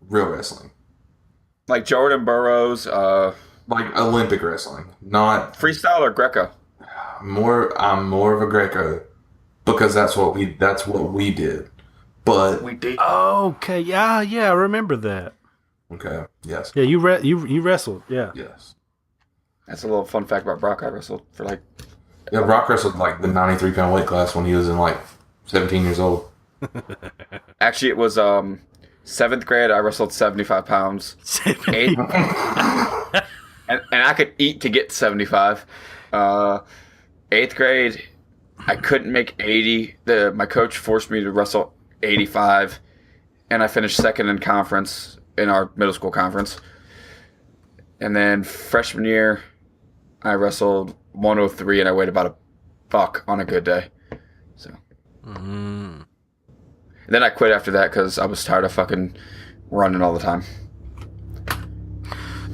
Real wrestling.
Like Jordan Burroughs,
Like Olympic wrestling. Not
freestyle or Greco.
I'm more of a Greco because that's what we did. But
We did.
Okay. Yeah. I remember that.
okay, yes.
Yeah. You wrestled. Yeah.
Yes.
That's a little fun fact about Brock. I wrestled for like.
Yeah, Brock wrestled like the 93-pound weight class when he was in like 17 years old.
Actually, it was 7th grade. I wrestled 75 pounds. 8th, and I could eat to get 75. 8th grade, I couldn't make 80. My coach forced me to wrestle 85, and I finished second in conference in our middle school conference. And then freshman year, I wrestled 103, and I weighed about a buck on a good day. So. And then I quit after that because I was tired of fucking running all the time.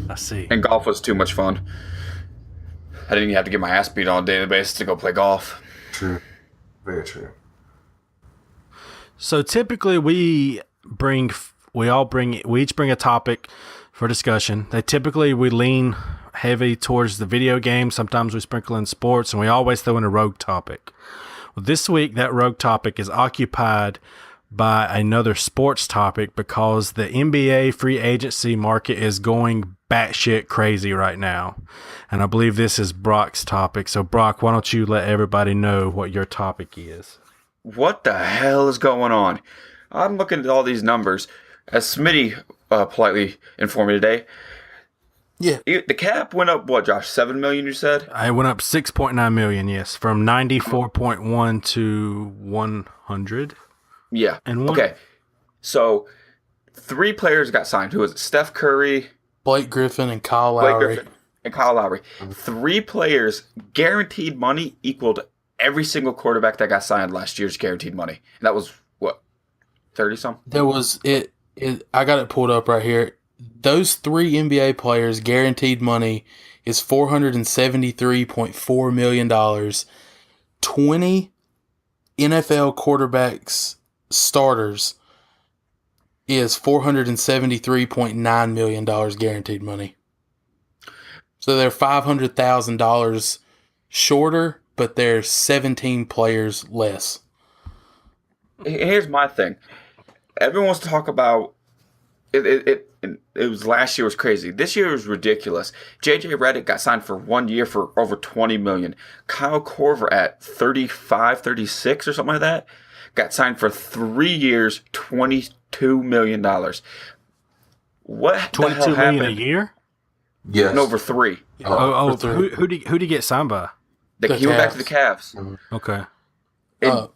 I see.
And golf was too much fun. I didn't even have to get my ass beat on a daily basis to go play golf.
True. Very true.
So typically we each bring a topic for discussion. We lean heavy towards the video game. Sometimes we sprinkle in sports, and we always throw in a rogue topic. Well, this week that rogue topic is occupied by another sports topic because the NBA free agency market is going batshit crazy right now. And I believe this is Brock's topic. So Brock, why don't you let everybody know what your topic is?
What the hell is going on? I'm looking at all these numbers. As Smitty politely informed me today,
Yeah.
the cap went up, what, Josh? 7 million, you said?
I went up 6.9 million, yes, from 94.1 to 100.
Yeah.
And one.
Okay. So 3 players got signed. Who was it? Steph Curry,
Blake Griffin and Kyle
Blake
Lowry.
Griffin, and Kyle Lowry. 3 players guaranteed money equaled every single quarterback that got signed last year's guaranteed money. And that was, what, 30-some?
There was it. I got it pulled up right here. Those 3 NBA players guaranteed money is $473.4 million. 20 NFL quarterbacks starters is $473.9 million guaranteed money. So they're $500,000 shorter, but they're 17 players less.
Here's my thing. Everyone wants to talk about it was last year was crazy. This year was ridiculous. JJ Redick got signed for 1 year for over $20 million. Kyle Korver at 35, 36 or something like that got signed for 3 years, $22 million. What the hell
$22 million
happened?
a year?
Yes.
And over 3.
Who'd he get signed by?
He went back to the Cavs.
Okay.
And,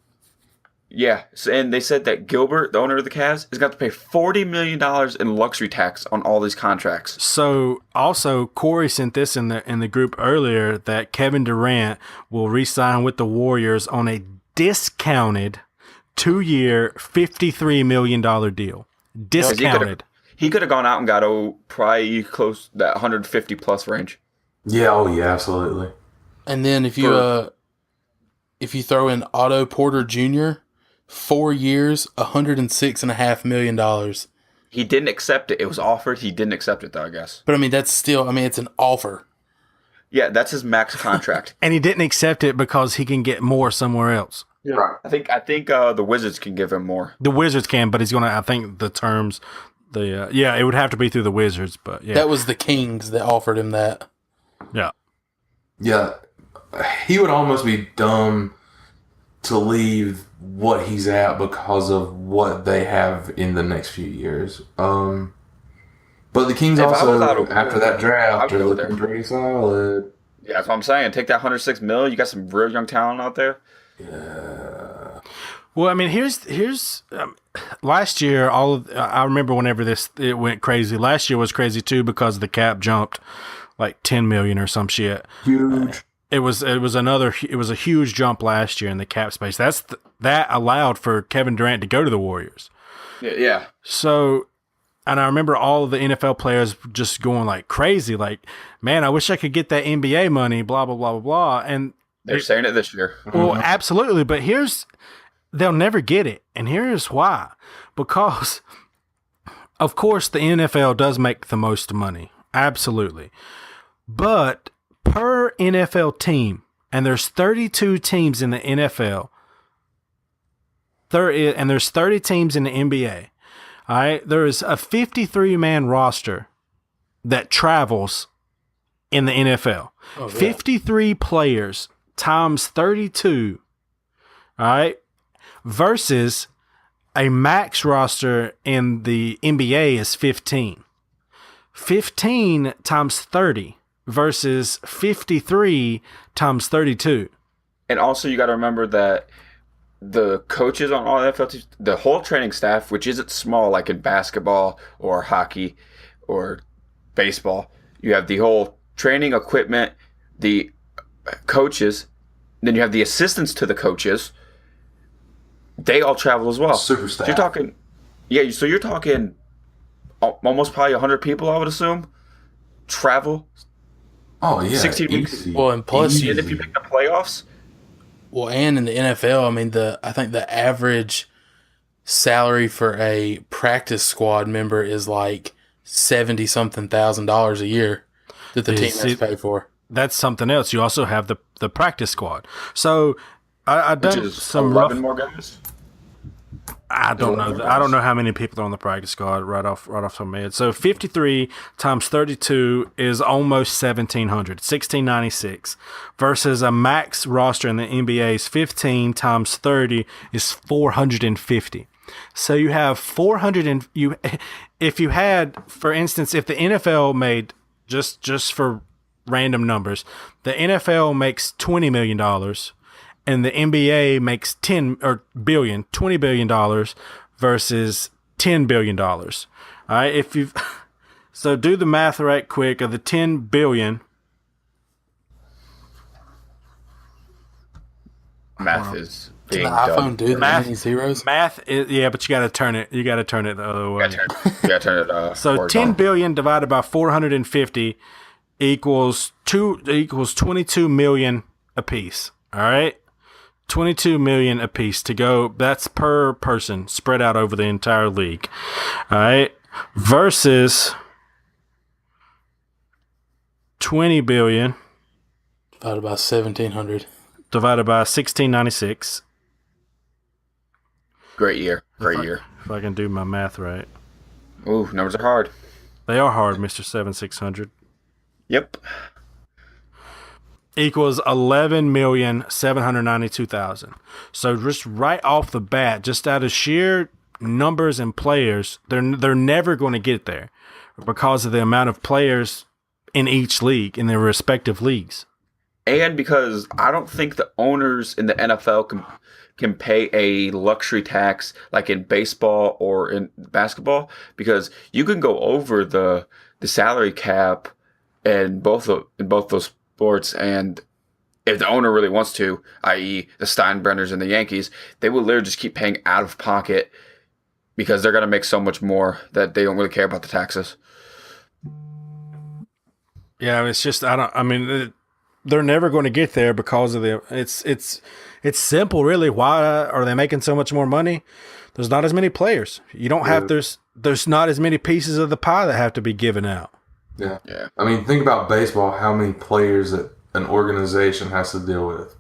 yeah, and they said that Gilbert, the owner of the Cavs, is going to pay $40 million in luxury tax on all these contracts.
So also Corey sent this in the group earlier that Kevin Durant will re-sign with the Warriors on a discounted 2-year, $53 million deal. Discounted.
He could have gone out and got probably close to that 150 plus range.
Yeah. Oh yeah. Absolutely.
And then if you throw in Otto Porter Jr., 4 years, $106.5 million.
He didn't accept it. It was offered. He didn't accept it, though, I guess.
But, I mean, that's still, it's an offer.
Yeah, that's his max contract.
And he didn't accept it because he can get more somewhere else.
Yeah. Right.
I think the Wizards can give him more.
The Wizards can, but he's going to, I think the terms, it would have to be through the Wizards, but yeah.
That was the Kings that offered him that.
Yeah.
Yeah. He would almost be dumb to leave what he's at because of what they have in the next few years. But the Kings also, after that draft, are looking pretty solid.
Yeah, that's what I'm saying. Take that 106 mil. You got some real young talent out there.
Yeah.
Well, I mean, here's last year. I remember whenever it went crazy. Last year was crazy too because the cap jumped like 10 million or some shit.
Huge.
It was a huge jump last year in the cap space. That allowed for Kevin Durant to go to the Warriors.
Yeah.
So, and I remember all of the NFL players just going like crazy, like, man, I wish I could get that NBA money, blah, blah, blah, blah, blah. And
they're saying it this year.
Well, absolutely. But they'll never get it. And here's why. Because, of course, the NFL does make the most money. Absolutely. But per NFL team, and there's 32 teams in the NFL, and there's 30 teams in the NBA. All right, there is a 53-man roster that travels in the NFL. Oh, yeah. 53 players times 32. All right, versus a max roster in the NBA is 15. 15 times 30. Versus 53 times 32.
And also you got to remember that the coaches on all NFL teams, the whole training staff, which isn't small like in basketball or hockey or baseball, you have the whole training equipment, the coaches, then you have the assistants to the coaches. They all travel as well.
Super staff.
So you're talking almost probably 100 people, I would assume, travel.
Oh yeah,
16 weeks.
easy.
Well, and plus,
and if you make the playoffs,
well, and in the NFL, I think the average salary for a practice squad member is like $70-something thousand a year that the team has to pay for.
That's something else. You also have the practice squad. So I've done some
11 more guys.
I don't know. I don't know how many people are on the practice squad right off the head. So 53 times 32 is almost 1,696 versus a max roster in the NBA's 15 times 30 is 450. So you have 400 if you had, for instance, if the NFL made just for random numbers, the NFL makes $20 million. And the NBA makes $20 billion versus $10 billion. All right, so do the math right quick of the $10 billion.
Math is being
Can the iPhone do
math,
many zeros?
Math is, yeah, but you got to turn it. You got to turn it the other way.
You got to turn it.
So 10 billion divided by 450 equals 22 million apiece. All right. 22 million apiece to go. That's per person spread out over the entire league. All right. Versus 20 billion
Divided by 1,700.
divided by 1696.
Great year. Great year.
If I can do my math right.
Ooh, numbers are hard.
They are hard, Mr. 7600.
Yep.
Equals 11,792,000. So just right off the bat, just out of sheer numbers and players, they're never going to get there because of the amount of players in each league, in their respective leagues.
And because I don't think the owners in the NFL can pay a luxury tax like in baseball or in basketball, because you can go over the salary cap in both those sports, and if the owner really wants to, i.e. the Steinbrenners and the Yankees, they will literally just keep paying out of pocket because they're going to make so much more that they don't really care about the taxes.
Yeah, it's just they're never going to get there because of it's simple, really. Why are they making so much more money? There's not as many players. You don't have there's not as many pieces of the pie that have to be given out.
Yeah. I mean, think about baseball, how many players that an organization has to deal with.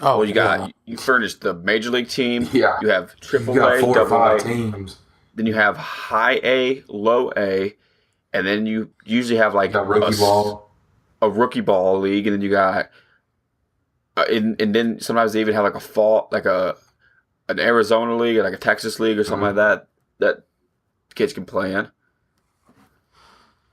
Oh,
Well, you furnish the major league team.
Yeah.
You have triple
You got
A,
4 or
double
5
A.
teams.
Then you have high A, low A, and then you usually have like
You got rookie ball.
a rookie ball league, and then you got, and then sometimes they even have like a fall, like an Arizona league, or like a Texas league, or something like that kids can play in.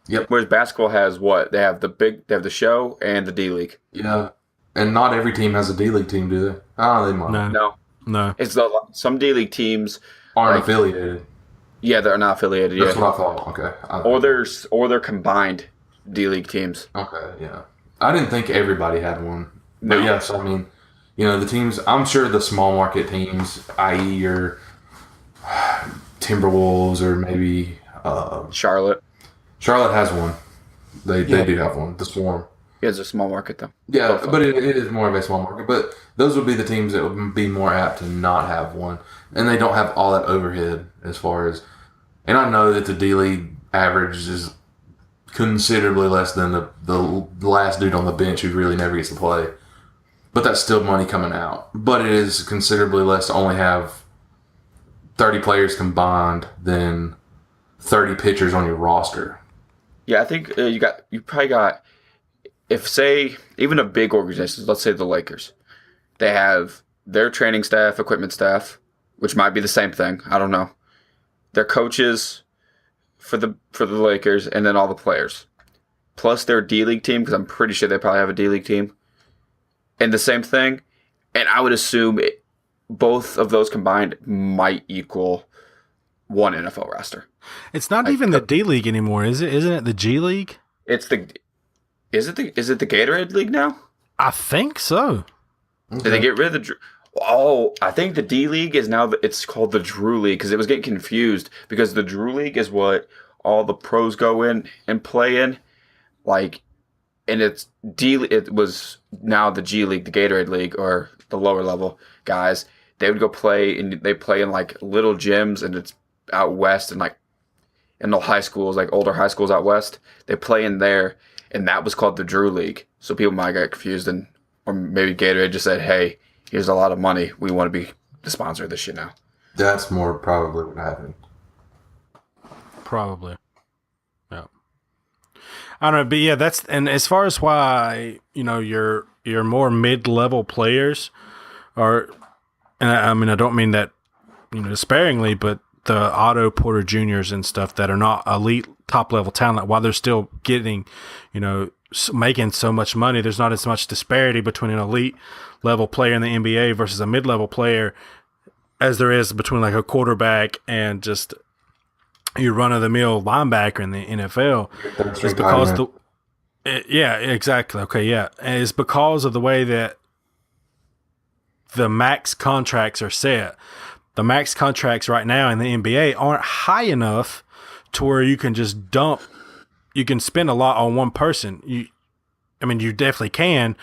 Yep.
Whereas basketball has what? They have the show and the D League.
Yeah. And not every team has a D-League team, do they? Oh, they might.
No, it's some D League teams
Aren't affiliated.
Yeah, they're not affiliated.
That's
Yeah,
what I thought. Okay.
or they're combined D League teams.
Okay, yeah. I didn't think everybody had one.
No.
But yes, I mean, the teams, I'm sure the small market teams, i.e. your Timberwolves or maybe
Charlotte.
Charlotte has one. They do have one. The Swarm.
Yeah, it's a small market though.
Yeah, but it is more of a small market. But those would be the teams that would be more apt to not have one. And they don't have all that overhead as far as... And I know that the D-League average is considerably less than the last dude on the bench who really never gets to play. But that's still money coming out. But it is considerably less to only have 30 players combined than 30 pitchers on your roster.
Yeah, I think you probably got, if say even a big organization, let's say the Lakers, they have their training staff, equipment staff, which might be the same thing. I don't know. Their coaches for the Lakers, and then all the players, plus their D League team, because I'm pretty sure they probably have a D League team, and the same thing. And I would assume both of those combined might equal one NFL roster.
It's not even the D League anymore, is it? Isn't it the G League?
Is it the Gatorade League now?
I think so.
Did they get rid of the? Oh, I think the D League is now. It's called the Drew League because it was getting confused because the Drew League is what all the pros go in and play in, like, and it's It was now the G League, the Gatorade League, or the lower level guys. They would go play, and they play in like little gyms, and it's out west, and like in the high schools, like older high schools out west. They play in there, and that was called the Drew League. So people might get confused, or maybe Gatorade just said, "Hey, here's a lot of money. We want to be the sponsor of this shit now."
That's more probably what happened.
Probably. Yeah. I don't know, but yeah, and as far as why, your more mid-level players are, and I don't mean that, sparingly, but the Otto Porter Juniors and stuff that are not elite top-level talent, while they're still getting, making so much money, there's not as much disparity between an elite level player in the NBA versus a mid-level player as there is between like a quarterback and just your run-of-the-mill linebacker in the NFL. It's because yeah, exactly. Okay, yeah. And it's because of the way that the max contracts are set. The max contracts right now in the NBA aren't high enough to where you can just you can spend a lot on one person. You definitely can,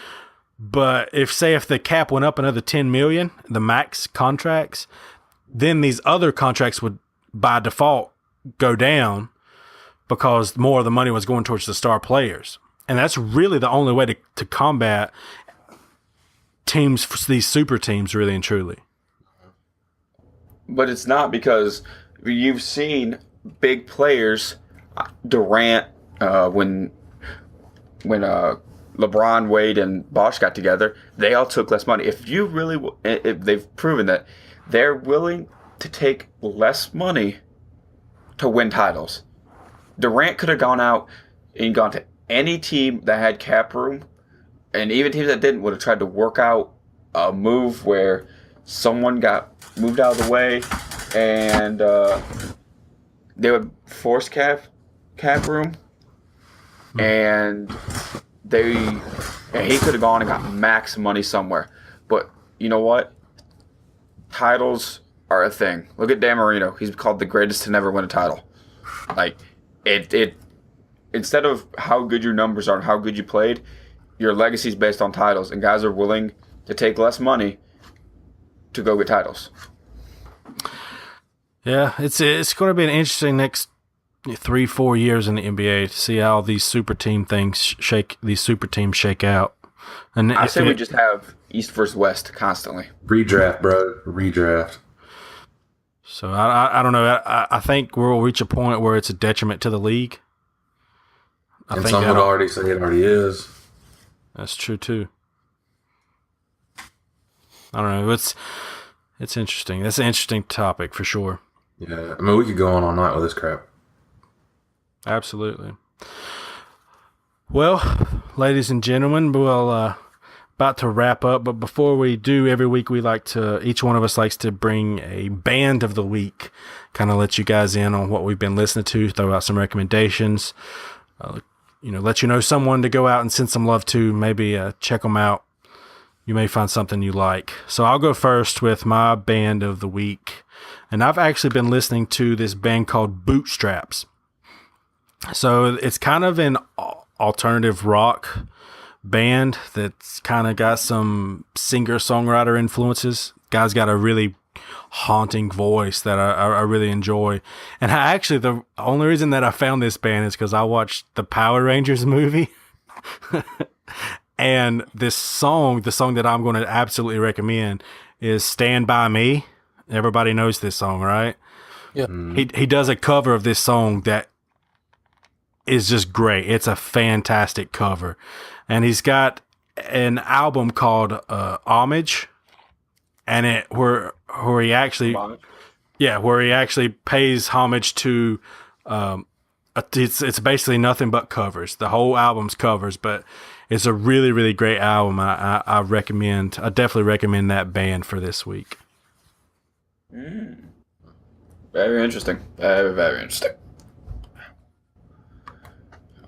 But if the cap went up another 10 million, the max contracts, then these other contracts would by default go down because more of the money was going towards the star players. And that's really the only way to combat teams, these super teams, really and truly.
But it's not, because you've seen big players, Durant, when LeBron, Wade, and Bosh got together, they all took less money. If they've proven that they're willing to take less money to win titles. Durant could have gone out and gone to any team that had cap room, and even teams that didn't would have tried to work out a move where someone got moved out of the way, and they would force cap room, and he could have gone and got max money somewhere. But you know what? Titles are a thing. Look at Dan Marino. He's called the greatest to never win a title. Like, it instead of how good your numbers are and how good you played, your legacy is based on titles, and guys are willing to take less money to go get titles.
Yeah, it's going to be an interesting next 3-4 years in the NBA to see how these super teams shake out. And
I say we just have East versus West constantly.
Redraft, bro. Redraft.
So I don't know. I think we'll reach a point where it's a detriment to the league.
And some would already say it already is.
That's true too. I don't know. It's interesting. That's an interesting topic for sure.
Yeah, I mean, we could go on all night with this crap.
Absolutely. Well, ladies and gentlemen, we'll about to wrap up. But before we do, every week each one of us likes to bring a band of the week, kind of let you guys in on what we've been listening to, throw out some recommendations, let you know someone to go out and send some love to, maybe check them out. You may find something you like. So I'll go first with my band of the week. And I've actually been listening to this band called Bootstraps. So it's kind of an alternative rock band that's kind of got some singer-songwriter influences. Guy's got a really haunting voice that I really enjoy. And the only reason that I found this band is because I watched the Power Rangers movie. And this song, the song that I'm going to absolutely recommend, is Stand By Me. Everybody knows this song, right?
Yeah.
He does a cover of this song that is just great. It's a fantastic cover. And he's got an album called Homage, and where he actually pays homage to it's basically nothing but covers. The whole album's covers, but it's a really, really great album. I definitely recommend that band for this week.
Very interesting. Very, very interesting.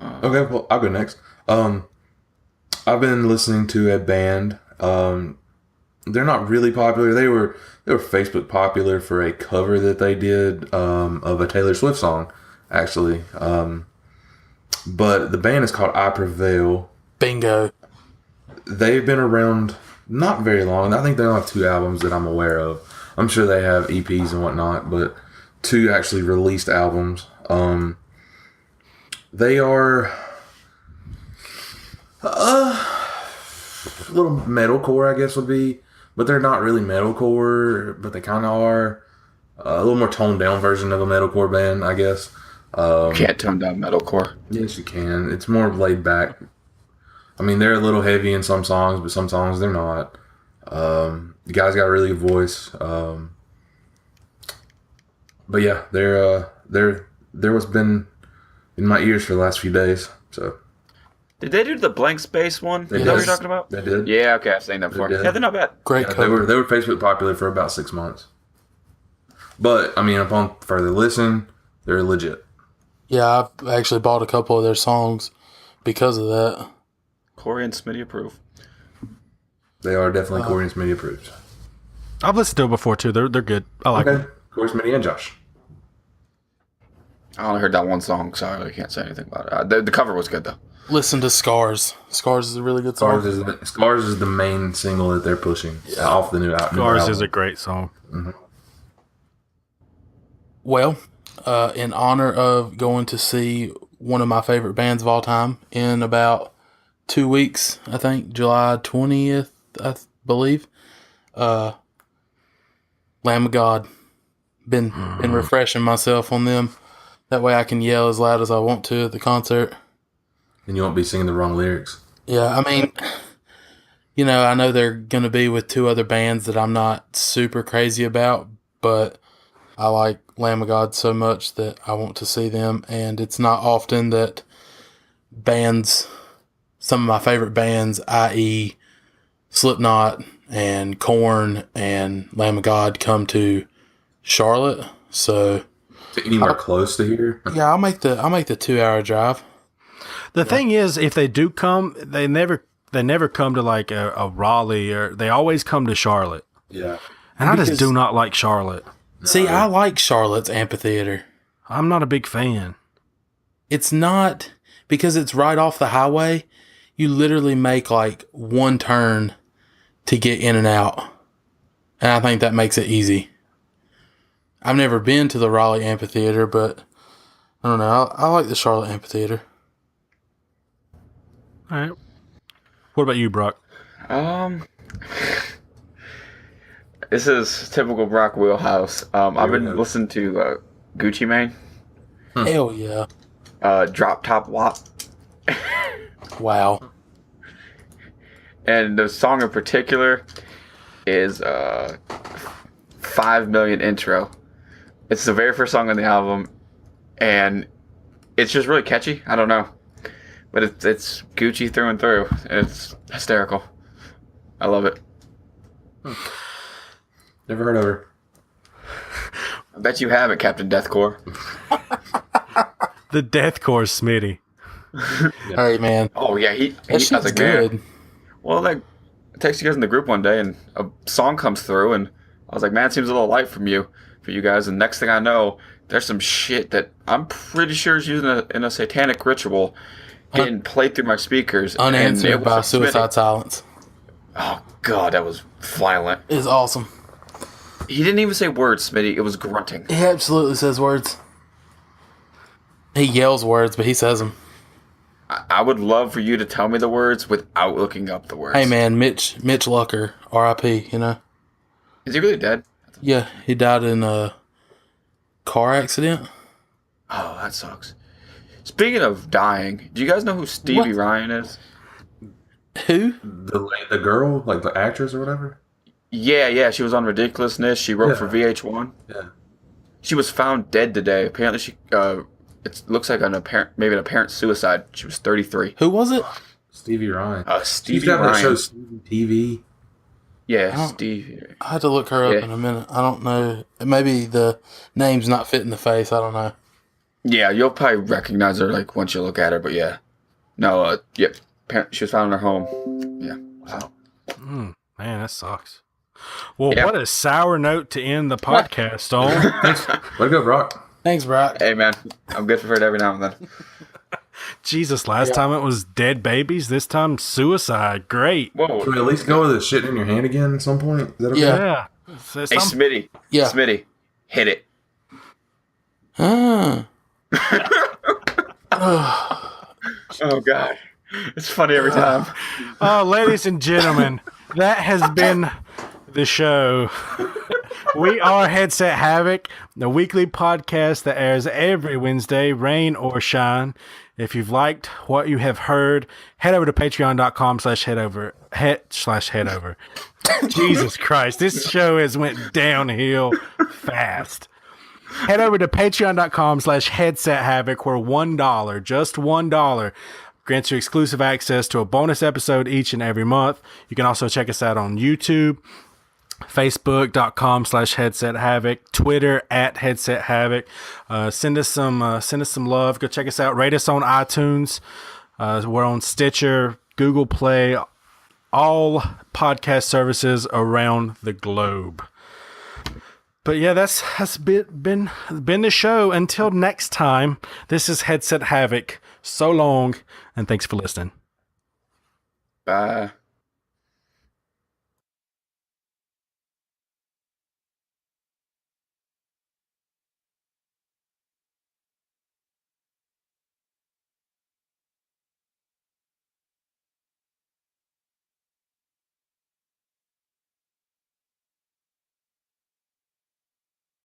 Okay, well, I'll go next. I've been listening to a band. They're not really popular. They were Facebook popular for a cover that they did of a Taylor Swift song, actually. But the band is called I Prevail.
Bingo.
They've been around not very long. I think they only have 2 albums that I'm aware of. I'm sure they have EPs and whatnot, but 2 actually released albums. They are a little metalcore, I guess would be, but they're not really metalcore, but they kind of are. A little more toned down version of a metalcore band, I guess.
Can't tone down metalcore.
Yes, you can. It's more laid back. I mean, they're a little heavy in some songs, but some songs they're not. The guy's got a really good voice. But yeah, they're what's been in my ears for the last few days. So
did they do the Blank Space one? Is that what you're talking about?
They did.
Yeah, okay, I've seen that before. Yeah, they're not bad.
Great
Yeah,
cover.
they were Facebook popular for about 6 months. But I mean, upon further listen, they're legit.
Yeah, I've actually bought a couple of their songs because of that.
Corey and Smitty approve.
They are definitely Corey and Smitty approved.
I've listened to it before too. They're good. I like them.
Corey, Smitty, and Josh.
I only heard that one song, so I really can't say anything about it. The cover was good though.
Listen to Scars. Scars is a really good song.
Scars is the main single that they're pushing off the new album.
Scars is a great song.
Mm-hmm.
Well, in honor of going to see one of my favorite bands of all time in about 2 weeks, I think, July 20th, I believe, Lamb of God. Been refreshing myself on them. That way I can yell as loud as I want to at the concert.
And you won't be singing the wrong lyrics.
Yeah, I mean, I know they're going to be with 2 other bands that I'm not super crazy about, but I like Lamb of God so much that I want to see them. And it's not often that bands, some of my favorite bands, i.e. Slipknot and Korn and Lamb of God, come to Charlotte. So
anywhere close to here?
yeah, I'll make the 2-hour drive.
The thing is, if they do come, they never come to like a Raleigh, or they always come to Charlotte.
Yeah.
And I just do not like Charlotte.
See, I like Charlotte's amphitheater.
I'm not a big fan.
It's not, because it's right off the highway. You literally make like one turn to get in and out. And I think that makes it easy. I've never been to the Raleigh amphitheater, but I don't know. I like the Charlotte amphitheater.
All right. What about you, Brock?
This is typical Brock wheelhouse. I've been listening to Gucci Mane.
Hell yeah.
Drop Top WAP.
Wow.
And the song in particular is 5 Million Intro. It's the very first song on the album, and it's just really catchy. I don't know. But it's Gucci through and through. It's hysterical. I love it.
Never heard of her.
I bet you haven't, Captain Deathcore.
The Deathcore Smitty.
Hey, man.
Oh, yeah, he
That
does
shit's
a good.
good.
Well, I texted you guys in the group one day, and a song comes through, and I was like, man, it seems a little light for you guys. And next thing I know, there's some shit that I'm pretty sure is using in a satanic ritual getting played through my speakers.
Unanswered by Suicide Silence.
Oh, God, that was violent.
It's awesome.
He didn't even say words, Smitty. It was grunting.
He absolutely says words. He yells words, but he says them.
I would love for you to tell me the words without looking up the words.
Hey, man, Mitch Lucker, R.I.P.,
Is he really dead?
Yeah, he died in a car accident.
Oh, that sucks. Speaking of dying, do you guys know who Stevie Ryan is?
Who?
The girl, like the actress or whatever?
Yeah, she was on Ridiculousness. She wrote for VH1.
Yeah.
She was found dead today. Apparently, it looks like maybe an apparent suicide. She was 33.
Who was it?
Stevie Ryan.
Stevie
She's got
Ryan.
that show Stevie TV.
Yeah, Stevie.
I had to look her up in a minute. I don't know. Maybe the name's not fitting the face. I don't know.
Yeah, you'll probably recognize her like once you look at her. But yeah, no. Yep. She was found in her home. Yeah. Wow.
Man, that sucks. Well,
Yeah.
what a sour note to end the podcast on.
Thanks. Way to go, Brock.
Thanks, Brock.
Hey man, I'm good for it every now and then.
Jesus, last time it was dead babies. This time suicide. Great.
Whoa.
Can we at least go with the shit in your hand again at some point? Is that okay?
Yeah.
Yeah. Say
Hey
something.
Smitty.
Yeah.
Smitty, hit it.
Ah.
Oh God, it's funny every time.
Ladies and gentlemen, that has been the show. We are Headset Havoc, the weekly podcast that airs every Wednesday, rain or shine. If you've liked what you have heard, head over to patreon.com/head over. Jesus Christ, this show has went downhill fast. Head over to patreon.com/headset havoc, where $1, just $1, grants you exclusive access to a bonus episode each and every month. You can also check us out on YouTube, Facebook.com/headset havoc, Twitter @headset havoc. Send us some love. Go check us out. Rate us on iTunes. We're on Stitcher, Google Play, all podcast services around the globe. But yeah, has been the show. Until next time, this is Headset Havoc. So long, and thanks for listening.
Bye.